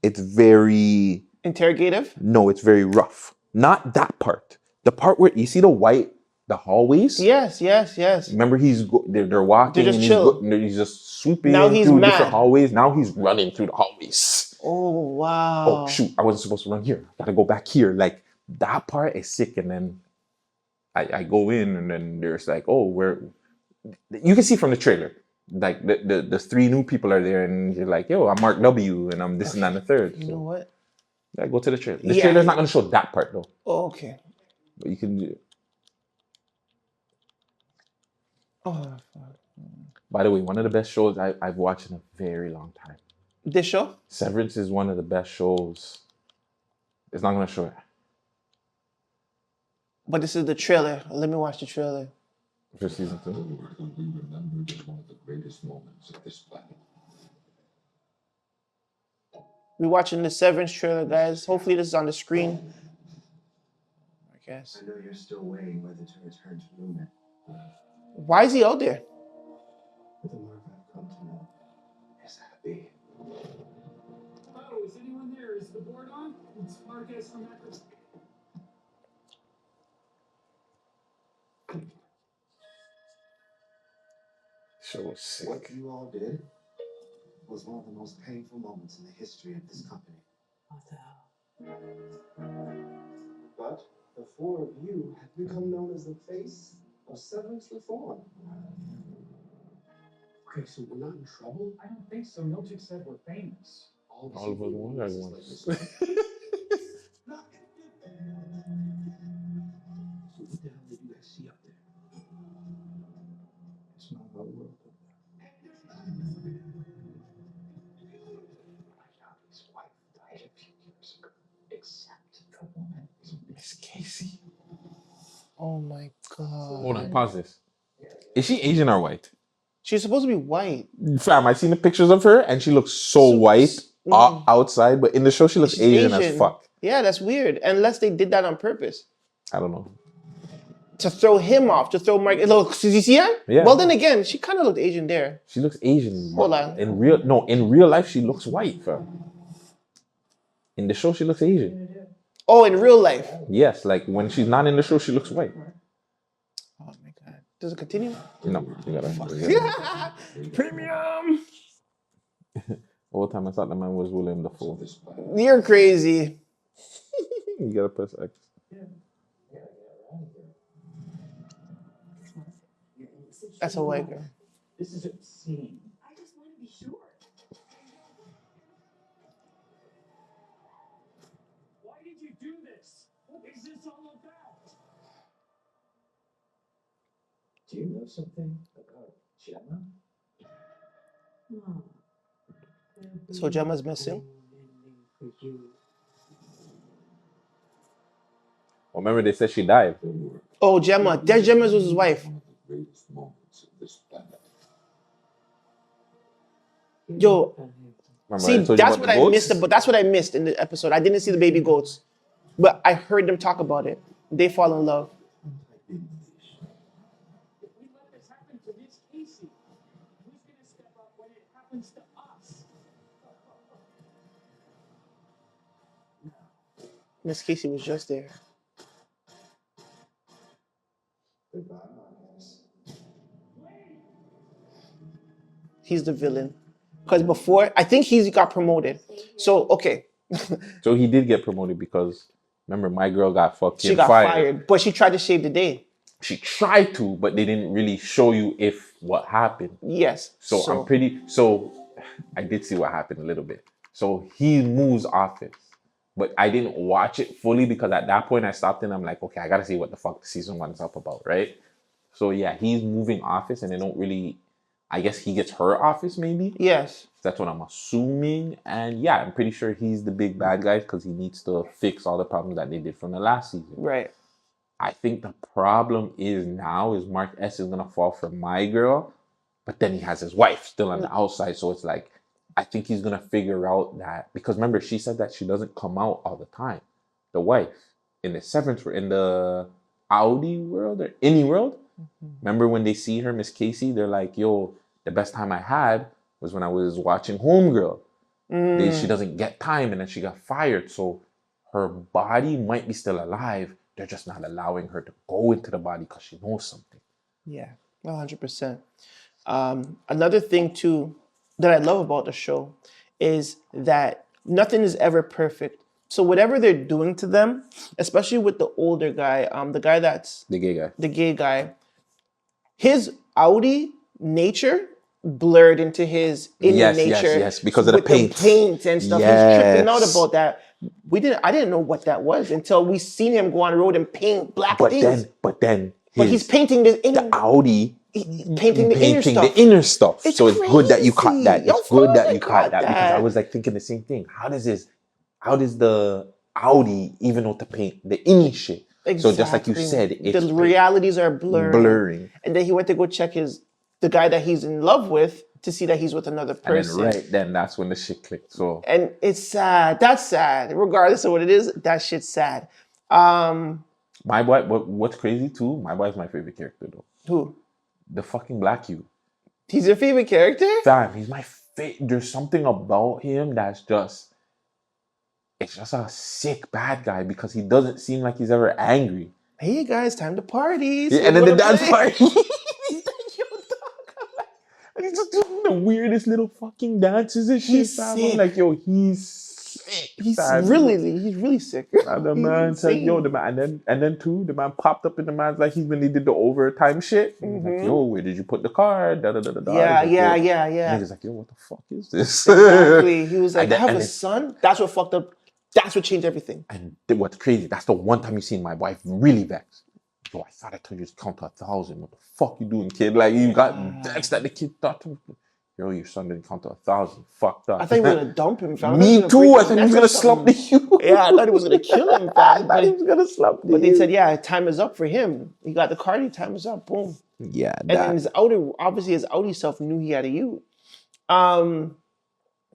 it's very... Interrogative? No, it's very rough. Not that part. The part where you see the hallways? Yes. Remember they're walking. They're just chill. He's just swooping now he's through mad. different hallways. Now he's running through the hallways. Oh, wow. Oh, shoot. I wasn't supposed to run here. Gotta go back here. Like, that part is sick. And then I go in and then there's like, you can see from the trailer. Like the 3 new people are there and you're like, yo, I'm Mark W and I'm this and that and the third. You know what? Yeah, go to the trailer. The trailer's not going to show that part though. Oh, okay. But you can do it. Oh, fuck. By the way, one of the best shows I've watched in a very long time. This show? Severance is one of the best shows It's not gonna show it. But this is the trailer. Let me watch the trailer. For season 2. We remembered as one of the greatest moments of this planet. We're watching the Severance trailer, guys. Hopefully this is on the screen. I guess. I know you're still waiting whether to return to Lumen. Why is he out there? But the mark I've come to know is happy. Oh, is anyone there? Is the board on? It's Marcus from Akademiks. Show was sick. What you all did was one of the most painful moments in the history of this company. What the hell? But the four of you have become known as the face of Severance Reform. Okay, so we're not in trouble? I don't think so. Milchick said we're famous. All of us one guy once. What the hell did you guys see up there? It's not our world up there. His wife died a few years ago. Except the woman is Miss Casey. Oh my god. Hold on, pause this. Is she Asian or white? She's supposed to be white. Fam, I seen the pictures of her and she looks so white outside, but in the show she looks She's Asian as fuck. Yeah, that's weird. Unless they did that on purpose. I don't know. To throw him off, to throw Mark. Look, did you see her? Yeah. Well, then again, she kind of looked Asian there. She looks Asian. Hold on. In real life she looks white, fam. In the show she looks Asian. Oh, in real life. Yes, like when she's not in the show she looks white. Oh my god. Does it continue? No, you gotta. Premium. All the time I thought the man was William Dafoe. You're crazy. You gotta press X. That's a white girl. This is obscene. I just want to be sure. Why did you do this? What is this all about? Do you know something about Gemma? Mom. So Gemma's missing? For you. Well, remember they said she died. Oh, Gemma. There's Gemma was his wife. One of the greatest moments of this planet. Yo, Remember see, I told you that's about what the I goats? missed. But that's what I missed in the episode. I didn't see the baby goats, but I heard them talk about it. They fall in love. If we let this happen to Miss Casey, who's going to step up when it happens to us? Miss Casey was just there. Goodbye, Marcus. He's the villain. Because before, I think he's got promoted. So, okay. So he did get promoted because remember my girl got fucking She got fired. But she tried to save the day. She tried to, but they didn't really show you if what happened. Yes. So I did see what happened a little bit. So he moves office. But I didn't watch it fully because at that point I stopped and I'm like, okay, I gotta see what the fuck season 1 is up about, right? So yeah, he's moving office and they don't really, I guess he gets her office maybe. Yes. That's what I'm assuming. And yeah, I'm pretty sure he's the big bad guy because he needs to fix all the problems that they did from the last season. Right. I think the problem is now is Mark S is gonna fall for my girl, but then he has his wife still on the outside. So it's like, I think he's gonna figure out that, because remember she said that she doesn't come out all the time. The wife in the Severance, in the Audi world or any world. Remember when they see her, Miss Casey, they're like, yo, the best time I had was when I was watching Homegirl. She doesn't get time and then she got fired. So her body might be still alive. They're just not allowing her to go into the body because she knows something. Yeah, 100%. Another thing too that I love about the show is that nothing is ever perfect. So whatever they're doing to them, especially with the older guy, the guy that's The gay guy. the gay guy, his Audi nature blurred into his inner Yes, nature. yes, because of the with paint. paint and stuff. He's tripping out Yes. about that. I didn't know what that was until we seen him go on the road and paint black things. But then But he's painting the inner. Audi He's painting the inner stuff. the inner stuff. It's So it's good that you caught crazy. that. Yo, It's good that I you caught caught that because that. I was like thinking the same thing. How does the Audi, even with the paint, the innie shit. So just like you said, it's the realities are blurring. And then he went to go check the guy that he's in love with to see that he's with another person. And then that's when the shit clicked. So and it's sad. That's sad. Regardless of what it is, that shit's sad. my boy, what's crazy too? My boy's my favorite character though. Who? The fucking Black you. He's your favorite character? Fam, he's my favorite. There's something about him that's just, it's just a sick bad guy because he doesn't seem like he's ever angry. Hey guys, time to party. Yeah, and then the dance party. And he's just doing the weirdest little fucking dances and shit. He's fam. sick. I'm like, yo, he's sick. He's fam. really sick. And the man said, yo, the man, and then too, the man popped up in the man's like when he did the overtime shit. He's like, yo, where did you put the car? Da da da da da. Yeah. He's like, yo, what the fuck is this? Exactly. He was like, And I have a son. That's what fucked up. That's what changed everything. And what's crazy, that's the one time you seen my wife really vexed. Yo, I thought I told you to count to 1,000. What the fuck you doing, kid? Like, you got vexed that the kid thought to, yo, your son didn't count to 1,000. Fucked up. I thought you were gonna dump him, fam. Me too. I thought he was gonna slump you. Yeah, I thought he was gonna kill him, fam. I thought he was gonna slump But they said, yeah, time is up for him. He got the card, time is up. Boom. Yeah, And then his outie self knew he had a youth.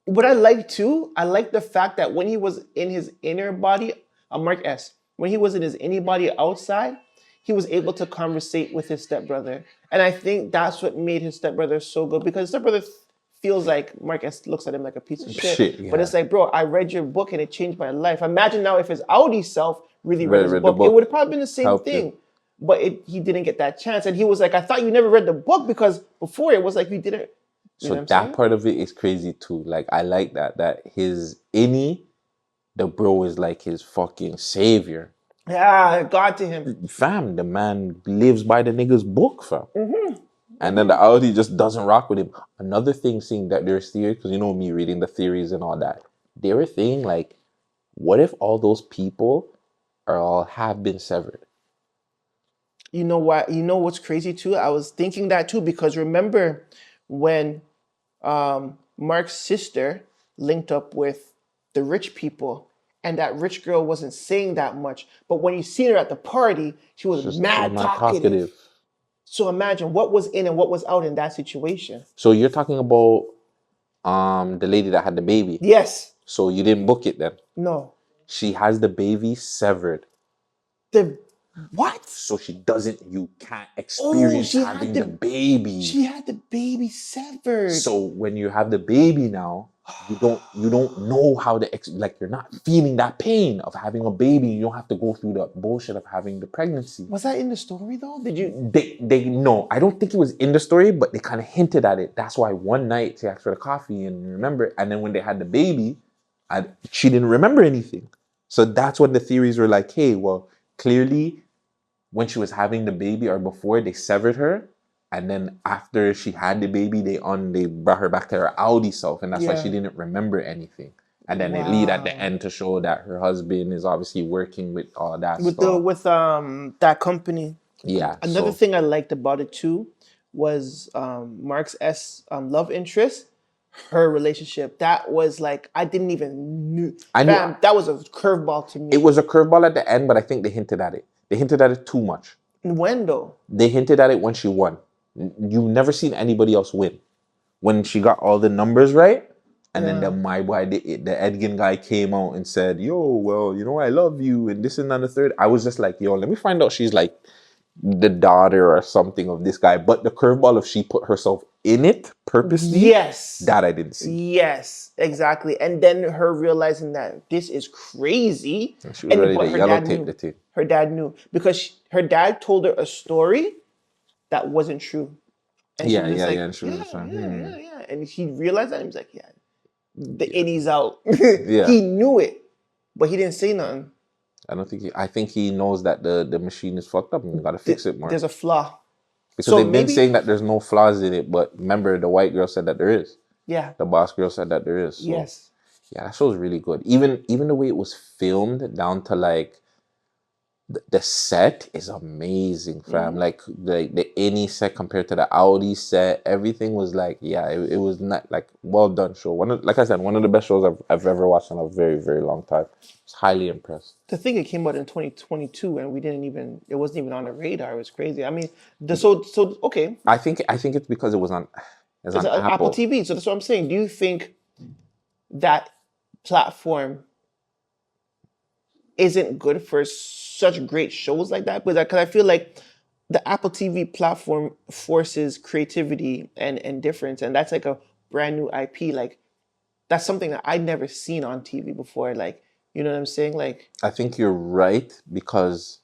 What I like too, I like the fact that when he was in his inner body, Mark S, when he was in his inner body outside, he was able to conversate with his stepbrother. And I think that's what made his stepbrother so good because his stepbrother feels like Mark S looks at him like a piece of shit. Yeah. But it's like, bro, I read your book and it changed my life. Imagine now if his outie self really read his book. It would have probably been the same thing. But he didn't get that chance. And he was like, I thought you never read the book because before it was like you didn't. So that part of it is crazy too. Like, I like that his innie, the bro is like his fucking savior. Yeah, God to him. Fam, the man lives by the nigga's book, fam. And then the Audi just doesn't rock with him. Another thing, seeing that there's theories, because you know me reading the theories and all that. They were saying, like, what if all those people have been severed? You know what? You know what's crazy too? I was thinking that too because remember when Mark's sister linked up with the rich people and that rich girl wasn't saying that much, but when you seen her at the party, she was just mad talkative. So imagine what was in and what was out in that situation. So you're talking about the lady that had the baby? Yes. So you didn't book it then? No. She has the baby severed. What? So you can't experience having the baby. She had the baby severed. So when you have the baby now, you don't know how you're not feeling that pain of having a baby. You don't have to go through the bullshit of having the pregnancy. Was that in the story though? Did you? They no, I don't think it was in the story, but they kind of hinted at it. That's why one night she asked for the coffee and remember, and then when they had the baby, she didn't remember anything. So that's when the theories were like, hey, well, clearly when she was having the baby or before, they severed her. And then after she had the baby, they brought her back to her Audi self. And that's why she didn't remember anything. And then they lead at the end to show that her husband is obviously working with all that stuff. With that company. Yeah. Another thing I liked about it too was Mark's love interest. Her relationship, that was like I didn't even knew. That was a curveball to me. It was a curveball at the end, but I think they hinted at it. They hinted at it too much. When though? They hinted at it when she won. You've never seen anybody else win. When she got all the numbers right, and then the Edgin guy came out and said, "Yo, well, you know I love you," and this and that and the third. I was just like, "Yo, let me find out she's like the daughter or something of this guy." But the curveball of she put herself in it purposely, yes, that I didn't see. Yes, exactly. And then her realizing that this is crazy. And she was ready to yellow tape the thing. Her dad knew because her dad told her a story that wasn't true. And And she was just like, yeah. And he realized that and he was like, yeah, the innie's out. Yeah. He knew it, but he didn't say nothing. I think he knows that the machine is fucked up and we gotta fix it more. There's a flaw. Because they've been saying that there's no flaws in it, but remember the white girl said that there is. Yeah. The boss girl said that there is. So, yes. Yeah, that show's really good. Even the way it was filmed down to like The set is amazing, fam. Like the any set compared to the Audi set, everything was like, yeah, it was not like well done show. Like I said, one of the best shows I've ever watched in a very, very long time. I was highly impressed. The thing it came out in 2022 and it wasn't even on the radar. It was crazy. I mean, so okay, I think it's because it's on it's Apple. Apple TV. So that's what I'm saying. Do you think that platform isn't good for such great shows like that? Because I feel like the Apple TV platform forces creativity and difference, and that's like a brand new IP. Like that's something that I'd never seen on TV before. Like you know what I'm saying? Like I think you're right because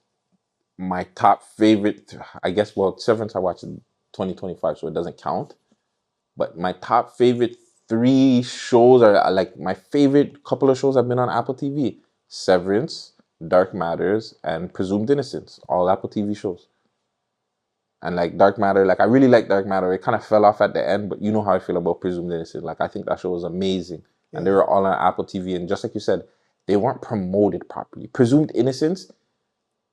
my top favorite, I guess, well, Severance I watched in 2025, so it doesn't count. But my top favorite 3 shows are like my favorite couple of shows have been on Apple TV: Severance, Dark Matters, and Presumed Innocence. All Apple TV shows. And like Dark Matter, like I really like Dark Matter. It kind of fell off at the end, but you know how I feel about Presumed Innocence. Like I think that show was amazing, and they were all on Apple TV. And just like you said, they weren't promoted properly. Presumed Innocence,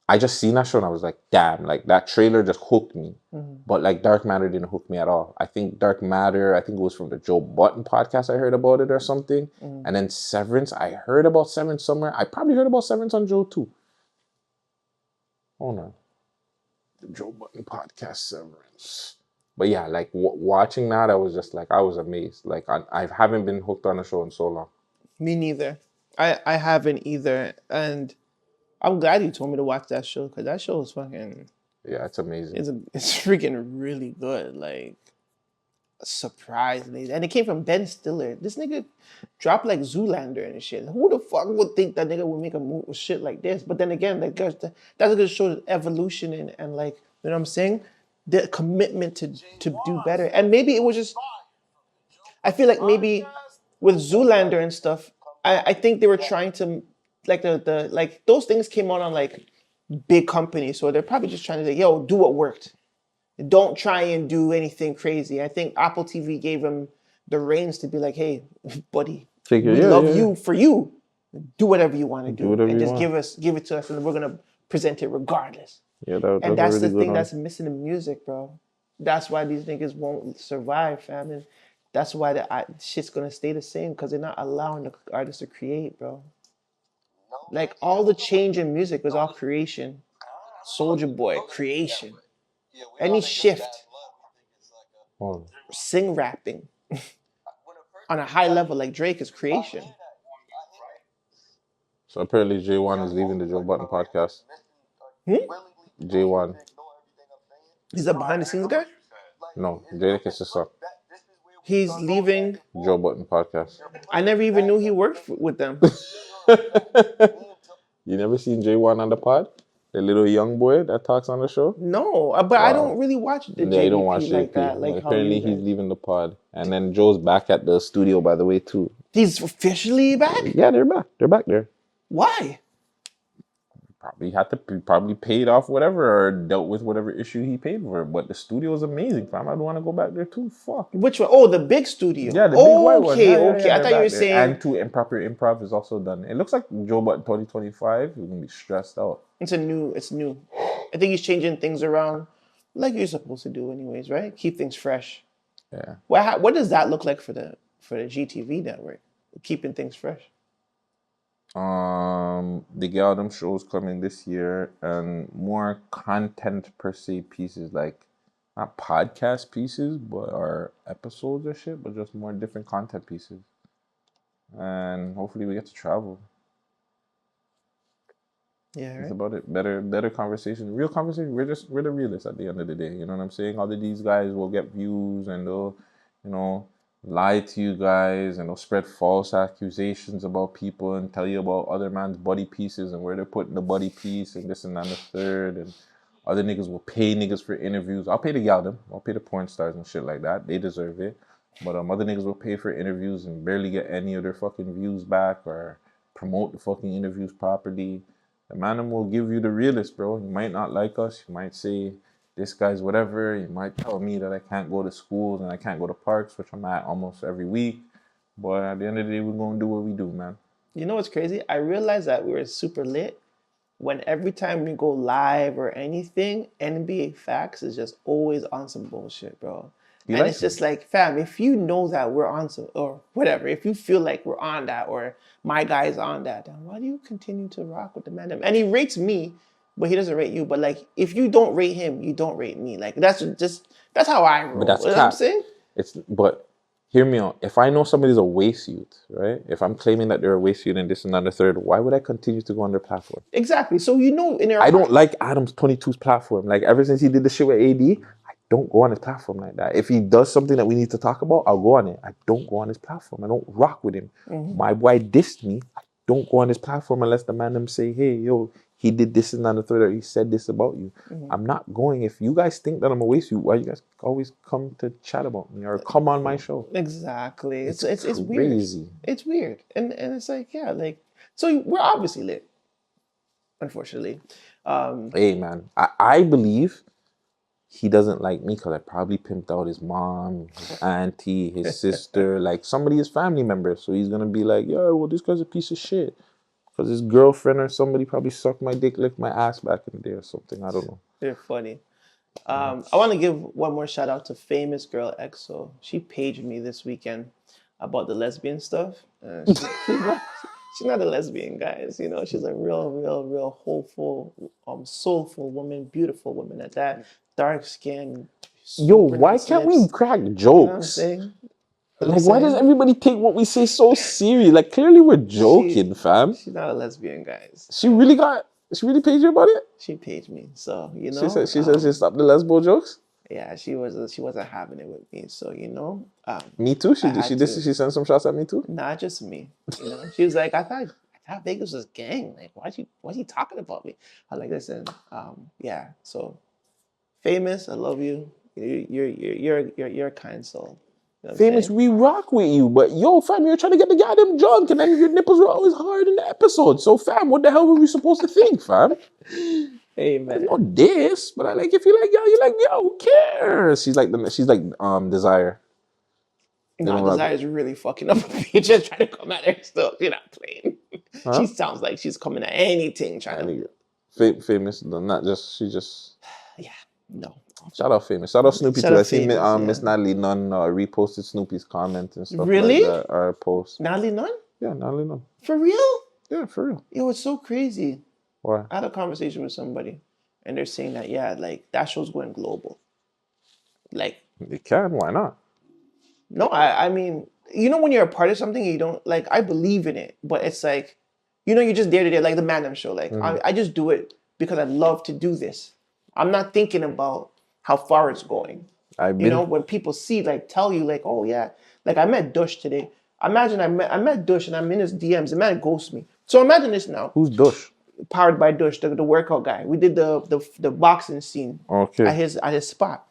I just seen that show and I was like, damn, like that trailer just hooked me. But like Dark Matter didn't hook me at all. I think Dark Matter, I think it was from the Joe Button podcast I heard about it or something. And then Severance, I heard about Severance somewhere. I probably heard about Severance on Joe too. Hold on. The Joe Button podcast, Severance. But yeah, like watching that, I was just like, I was amazed. Like I haven't been hooked on a show in so long. me neither. I haven't either, and I'm glad you told me to watch that show because that show is fucking. Yeah, it's amazing. It's freaking really good. Like surprisingly, and it came from Ben Stiller. This nigga dropped like Zoolander and shit. Who the fuck would think that nigga would make a move shit like this? But then again, like that's a good show evolution and like you know what I'm saying, the commitment to do better. And maybe it was just I feel like maybe with Zoolander and stuff, I think they were trying to like the like those things came out on like big companies, so they're probably just trying to say, yo, do what worked. Don't try and do anything crazy. I think Apple TV gave him the reins to be like, hey, buddy, we love you for you. Do whatever you want to do, whatever and you just give it to us, and we're gonna present it regardless. Yeah, that And was that's a really the good thing one. that's missing in music, bro. That's why these niggas won't survive, fam. And that's why the shit's gonna stay the same because they're not allowing the artists to create, bro. Like all the change in music was all creation. Soldier Boy, creation. Any shift, Oh. sing rapping on a high level like Drake is creation. So apparently J1 is leaving the Joe Button podcast. J1. He's a behind the scenes guy. No, Jadakiss is just a He's leaving. Joe Button podcast. I never even knew he worked with them. You never seen J1 on the pod? The little young boy that talks on the show? No, but I don't really watch the Yeah, you don't watch JVP JP. like that. Like But how apparently you he's guys. leaving the pod. And then Joe's back at the studio, by the way, too. He's officially back. Yeah, they're back. They're back there. Why? Probably paid off whatever or dealt with whatever issue he paid for. But the studio is amazing, fam. I'd want to go back there too. Fuck. Which one? Oh, the big studio. Yeah, the big white one. Okay, Yeah, okay. I they're thought you were back there. saying And two improper improv is also done. It looks like Joe Button 2025. You're gonna be stressed out. it's new. I think he's changing things around like you're supposed to do anyways, right? Keep things fresh. Yeah. What does that look like for the GTV network? Keeping things fresh. The Man Dem Show is coming this year, and more content per se pieces, like not podcast pieces, but are episodes or shit, but just more different content pieces. And hopefully we get to travel. Yeah, It's right. about it. Better conversation, real conversation. We're the realists at the end of the day. You know what I'm saying? All of these guys will get views and they'll, lie to you guys and they'll spread false accusations about people and tell you about other man's body pieces and where they're putting the body piece and this and that and the third. And other niggas will pay niggas for interviews. I'll pay the gal them. I'll pay the porn stars and shit like that. They deserve it. But other niggas will pay for interviews and barely get any of their fucking views back or promote the fucking interviews properly. The man will give you the realest, bro. You might not like us. You might say this guy's whatever. You might tell me that I can't go to schools and I can't go to parks, which I'm at almost every week. But at the end of the day, we're going to do what we do, man. You know what's crazy? I realized that we were super lit when every time we go live or anything, NBA Facts is just always on some bullshit, bro. You And like it's just like, fam, if you know that we're on some, or whatever, if you feel like we're on that, or my guy's on that, then why do you continue to rock with the man? And he rates me, but he doesn't rate you. But like, if you don't rate him, you don't rate me. Like, that's how I roll. But that's You know what I'm cap. saying? But hear me out. If I know somebody's a waste youth, right? If I'm claiming that they're a waste youth and this and that and the third, why would I continue to go on their platform? Exactly. So you know, in your I don't like Adams 22's platform. Like ever since he did the shit with AD, I don't go on his platform like that. If he does something that we need to talk about, I'll go on it. I don't go on his platform. I don't rock with him. My boy dissed me. I don't go on his platform unless the man them say, hey, yo, he did this and that and the third, or he said this about you. I'm not going. If you guys think that I'm a waste you, why you guys always come to chat about me or come on my show? Exactly. It's weird. Crazy. It's weird. And it's like, yeah, like, so we're obviously lit, unfortunately. Hey, man, I believe he doesn't like me because I probably pimped out his mom, his auntie, his sister, like somebody, his family member. So he's going to be like, yeah, well, this guy's a piece of shit. Because his girlfriend or somebody probably sucked my dick, licked my ass back in the day or something. I don't know. They're funny. I want to give one more shout out to famous girl EXO. She paged me this weekend about the lesbian stuff. She's not a lesbian, guys. You know, she's a real hopeful, soulful woman, beautiful woman at that. Dark skin. Yo, super why nice can't lips. we crack You know what I'm jokes? saying? Like, why does everybody take what we say so serious? Like, clearly we're joking, fam. She's not a lesbian, guys. She really paid you about it? She paged me, so you know. She said she stopped the lesbo jokes? Yeah, she wasn't having it with me, so you know. Me too? She sent some shots at me too? Not just me. You know, she was like, I thought Vegas was gang. Like, why's he talking about me? I was like, listen, yeah. So, famous, I love you. You're a kind soul. You know what I'm Famous, saying? we rock with you, but yo, fam, you're trying to get the goddamn drunk, and then your nipples were always hard in the episode. So, fam, what the hell were we supposed to think, fam? Hey man. No diss, but I like if you like yo, you like yo. Who cares? She's like Desire. No, Desire's really fucking up. You're just trying to come at her still. You're not playing. Huh? She sounds like she's coming at anything trying to. Famous, not just she just. Yeah, no. Shout out Famous. Shout out Snoopy Shout too. out I seen Famous, Miss Natalie Nunn reposted Snoopy's comment and stuff Really? like that. Our post. Natalie Nunn? Yeah, Natalie Nunn. For real? Yeah, for real. Yo, it's so crazy. Why? I had a conversation with somebody, and they're saying that, yeah, like, that show's going global. Like, They can. Why not? no, I mean, you know, when you're a part of something, you don't, like, I believe in it, but it's like, you know, you're just there to like the Man Dem Show. Like, I just do it because I love to do this. I'm not thinking about how far it's going. You know, when people see, like, tell you, like, oh, yeah. Like, I met Dush today. Imagine I met Dush and I'm in his DMs. The man ghosts me. So imagine this now. Who's Dush? Powered by Dush, the workout guy. We did the boxing scene at his spot.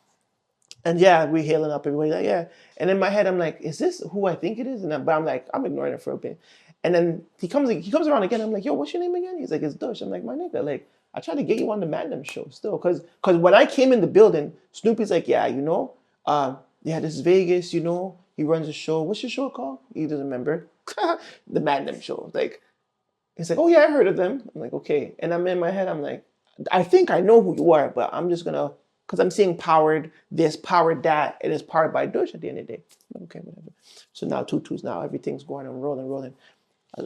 And yeah, we hailing up everybody like, yeah. And in my head, I'm like, is this who I think it is? But I'm like, I'm ignoring it for a bit. And then he comes around again. I'm like, yo, what's your name again? He's like, it's Dush. I'm like, my nigga, like, I tried to get you on the Man Dem Show still. Cause when I came in the building, Snoopy's like, yeah, you know, yeah, this is Vegas, you know, he runs a show. What's your show called? He doesn't remember. The Man Dem Show. Like, he's like, oh yeah, I heard of them. I'm like, okay. And I'm in my head, I'm like, I think I know who you are, but I'm just gonna, because I'm seeing powered this, powered that, and it's powered by Dush at the end of the day. Okay, whatever. So now Tutu's now, everything's going and rolling.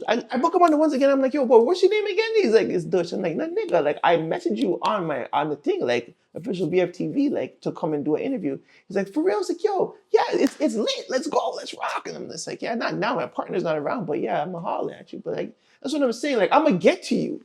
I book him on the ones again. I'm like, yo, boy, what's your name again? He's like, it's Dush. I'm like, no, nigga, like, I messaged you on the thing, like, official BFTV, like, to come and do an interview. He's like, for real? I was like, yo, yeah, it's lit. Let's go. Let's rock. And I'm just like, yeah, not now. My partner's not around, but yeah, I'm going to holler at you. But, like, that's what I'm saying. Like, I'm going to get to you.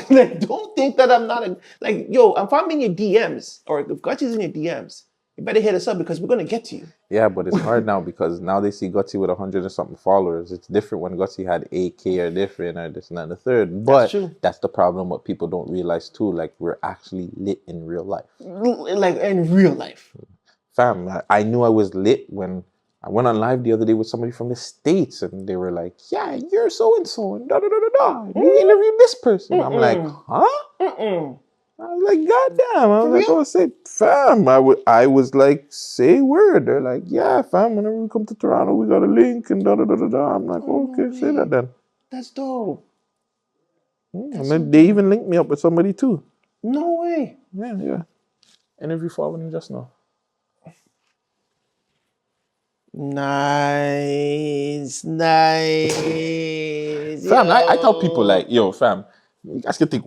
Like, don't think that I'm not like, yo, if I'm in your DMs, or if Gutsy's in your DMs, you better hit us up because we're going to get to you. Yeah, but it's hard now because now they see Gutsy with 100 and something followers. It's different when Gutsy had 8K or different or this and that and the third. But that's the problem. What people don't realize too, like, we're actually lit in real life. Like, in real life. Fam, I knew I was lit when I went on live the other day with somebody from the States and they were like, yeah, you're so-and-so and da-da-da-da-da. You interviewed this person. I'm like, huh? I was like, goddamn. I was like, oh, say, fam. I was like, say word. They're like, yeah, fam, whenever we come to Toronto, we got a link and da-da-da-da-da. I'm like, okay, say that then. That's dope. And then they even linked me up with somebody too. No way. Yeah. Interview following just now. Nice. Fam, I tell people Yo. like, yo, fam, you guys can think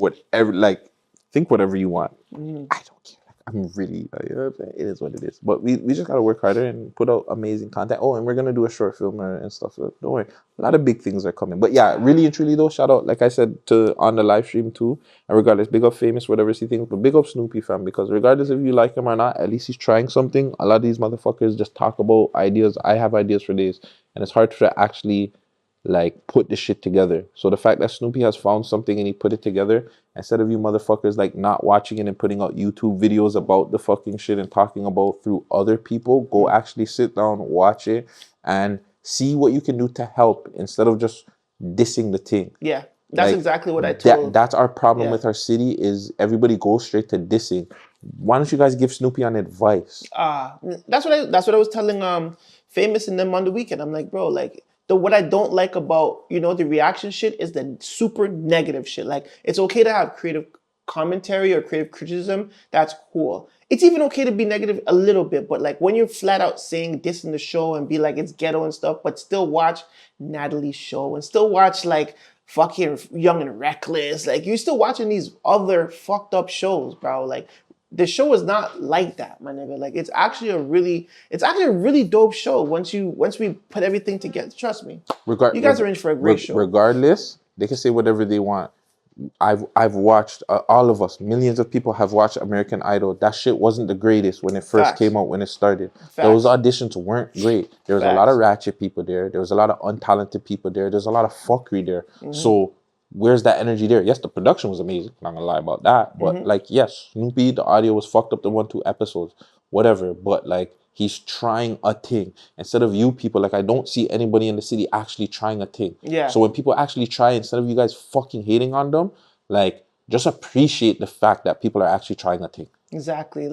whatever you want. Mhm. I don't care. Like, I'm really, like, you know what I'm saying? It is what it is. But we just gotta work harder and put out amazing content. Oh, and we're gonna do a short film and stuff. So don't worry, a lot of big things are coming. But yeah, really and truly though, shout out, like I said, to on the live stream too. And regardless, big up Famous, whatever he thinks, but big up Snoopy, fam, because regardless if you like him or not, at least he's trying something. A lot of these motherfuckers just talk about ideas. I have ideas for days, and it's hard to actually like put the shit together. So the fact that Snoopy has found something and he put it together, instead of you motherfuckers like not watching it and putting out YouTube videos about the fucking shit and talking about through other people, go actually sit down, watch it, and see what you can do to help instead of just dissing the thing. Yeah. That's Like, exactly what I told. that's our problem Yeah. with our city is everybody goes straight to dissing. Why don't you guys give Snoopy an advice? That's what I was telling Famous and them on the weekend. I'm like, bro, like what I don't like about, the reaction shit is the super negative shit. Like, it's okay to have creative commentary or creative criticism. That's cool. It's even okay to be negative a little bit, but like when you're flat out saying this in the show and be like it's ghetto and stuff, but still watch Natalie's show and still watch like fucking Young and Reckless. Like, you're still watching these other fucked up shows, bro. Like, the show is not like that, my nigga. Like, it's actually a really dope show once we put everything together. Trust me. You guys are in for a great show. Regardless, they can say whatever they want. I've watched, all of us, millions of people have watched American Idol. That shit wasn't the greatest when it first Facts. came out, when it started. Facts. Those auditions weren't great. There was a lot Facts. of ratchet people there. There was a lot of untalented people there. There's a lot of fuckery there. So where's that energy there? Yes, the production was amazing. Not gonna lie about that. But like, yes, Snoopy, the audio was fucked up the 1-2 episodes. Whatever. But like, he's trying a thing. Instead of you people, like, I don't see anybody in the city actually trying a thing. Yeah. So when people actually try, instead of you guys fucking hating on them, like, just appreciate the fact that people are actually trying a thing. Exactly.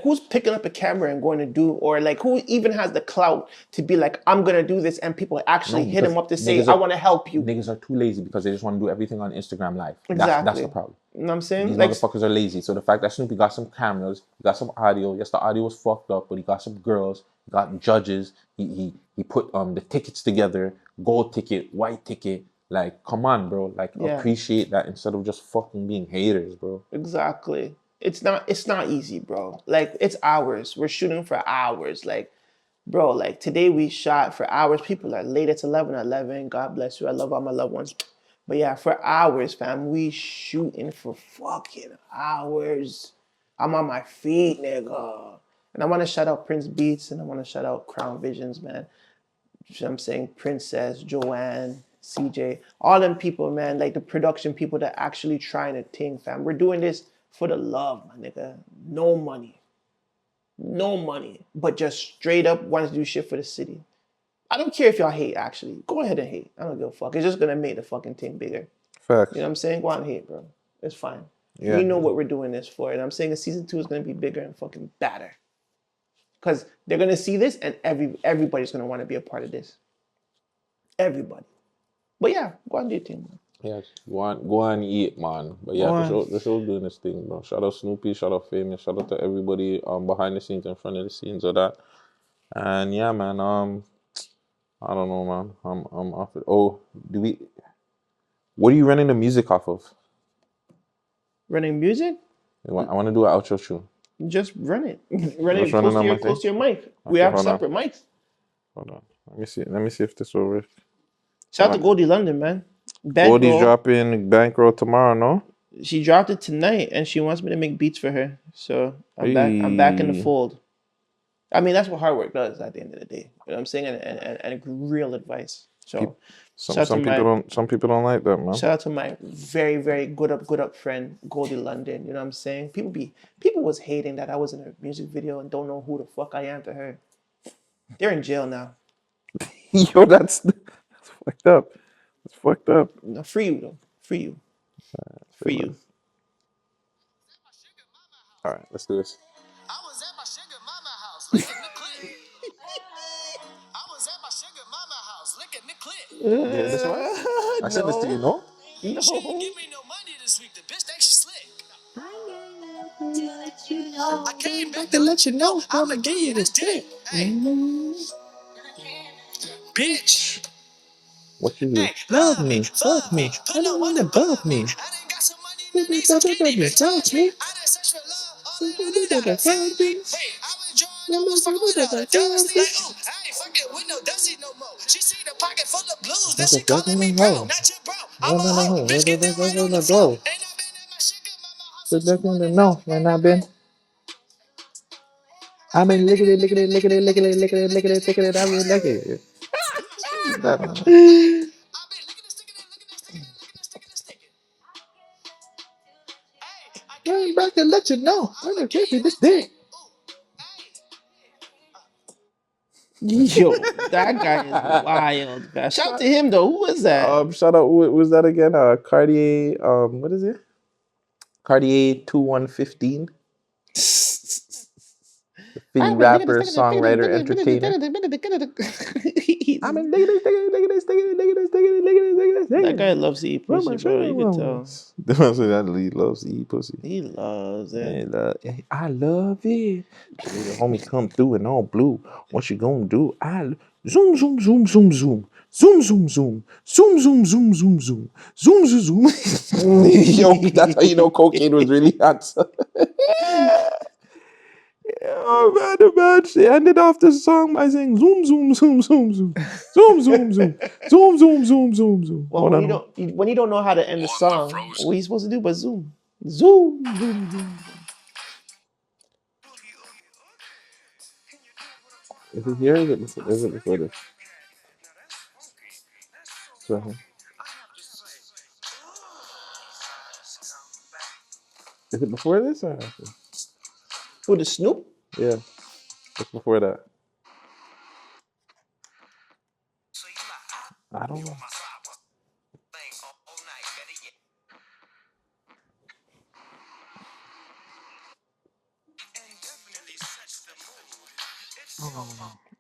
Who's picking up a camera and going to do, or like who even has the clout to be like, I'm gonna do this, and people actually hit him up to say, I want to help you. Niggas are too lazy because they just want to do everything on Instagram Live. Exactly. That's the problem. You know what I'm saying? These Like, motherfuckers are lazy. So the fact that Snoopy got some cameras, he got some audio. Yes, the audio was fucked up, but he got some girls, he got judges. He put the tickets together, gold ticket, white ticket. Like, come on, bro. Like, appreciate that instead of just fucking being haters, bro. Exactly. It's not easy, bro. Like, it's hours. We're shooting for hours. Like, bro, like today we shot for hours. People are late. It's 11:11. God bless you. I love all my loved ones. But yeah, for hours, fam. We shooting for fucking hours. I'm on my feet, nigga. And I want to shout out Prince Beats and I want to shout out Crown Visions, man. You know what I'm saying? Princess, Joanne, CJ, all them people, man, like the production people that actually trying to think, fam. We're doing this for the love, my nigga. No money. No money. But just straight up want to do shit for the city. I don't care if y'all hate, actually. Go ahead and hate. I don't give a fuck. It's just going to make the fucking thing bigger. Facts. You know what I'm saying? Go on and hate, bro. It's fine. Yeah. We know what we're doing this for. And I'm saying season 2 is going to be bigger and fucking badder. Because they're going to see this and everybody's going to want to be a part of this. Everybody. But yeah, go on and do your thing, man. Yes, go on and eat, man. But yeah, the show's doing this thing, bro. Shout out Snoopy, shout out Famous, shout out to everybody behind the scenes, in front of the scenes of that. And yeah, man, I don't know, man. I'm off it. Oh, what are you running the music off of? Running music? I want to do an outro show. Just run it. Run it running close to your mic. Okay, We have hold separate mics. Hold on. Let me see if this will work. Shout out to Goldie London, man. Goldie's dropping Bankroll tomorrow, no? She dropped it tonight, and she wants me to make beats for her. So I'm back in the fold. I mean, that's what hard work does at the end of the day. You know what I'm saying? And real advice. So some people don't like that, man. shout out to my very, very good up friend, Goldie London. You know what I'm saying? People was hating that I was in a music video and don't know who the fuck I am to her. They're in jail now. Yo, that's fucked up. It's fucked up. No, free you though. Free you. Free you. All right, let's do this. I was at my sugar mama house licking the clip. I was at my sugar mama house licking the clip. Yeah, this one? I sent this to you, no? She didn't give me no money this week. The bitch think she slick. I came back to let you know I'ma give you this dick. Hey, bitch. What you do? Hey, love me, fuck me, put no one above me. I done got some money, no need some skinny bitch. Touch me. I done search for love, all I need that find me. Hey, I was drawing, I was fucking with her. Dusty, like, ooh, I ain't fucking with no Dusty no more. She see the pocket full of blues, then she calling me bro, not your bro. I'm a hoe, bitch, get that right on the floor. Ain't I been at my shit, my house, So that's when no, when I've been licking it, licking it, licking it, licking it, licking it, licking it, licking it, I've been licking it. I've been licking and sticking and licking and sticking and licking and sticking and sticking. Hey, I I'm back to let you know. I'm gonna give you this dick. Yo, that guy is wild. Man. Shout out to him though. Who was that? Shout out. What was that again? Cartier. What is it? Cartier 2115. The Philly rapper, songwriter, entertainer. I mean, look at this, look at this, look at this, look at this, look at this, look at this, look at this. That guy loves to eat pussy, bro. You can tell. The man said that he loves to eat pussy. He loves it. I love it. The homie come through in all blue. What you gonna do? Zoom, zoom, zoom, zoom, zoom. Zoom, zoom, zoom. Zoom, zoom, zoom, zoom, zoom. Zoom, zoom, zoom. Yo, that's how you know cocaine was really hot. Oh man, the man, she ended off the song by saying zoom, zoom, zoom, zoom, zoom. Zoom, zoom, zoom. Zoom, zoom, zoom, zoom, zoom. Well, when you don't know how to end the song, what are you supposed to do but zoom? Zoom, zoom, zoom. Is it here or is it before this? So, is it before this or after? Who, the Snoop? Yeah, it's before that. I don't know.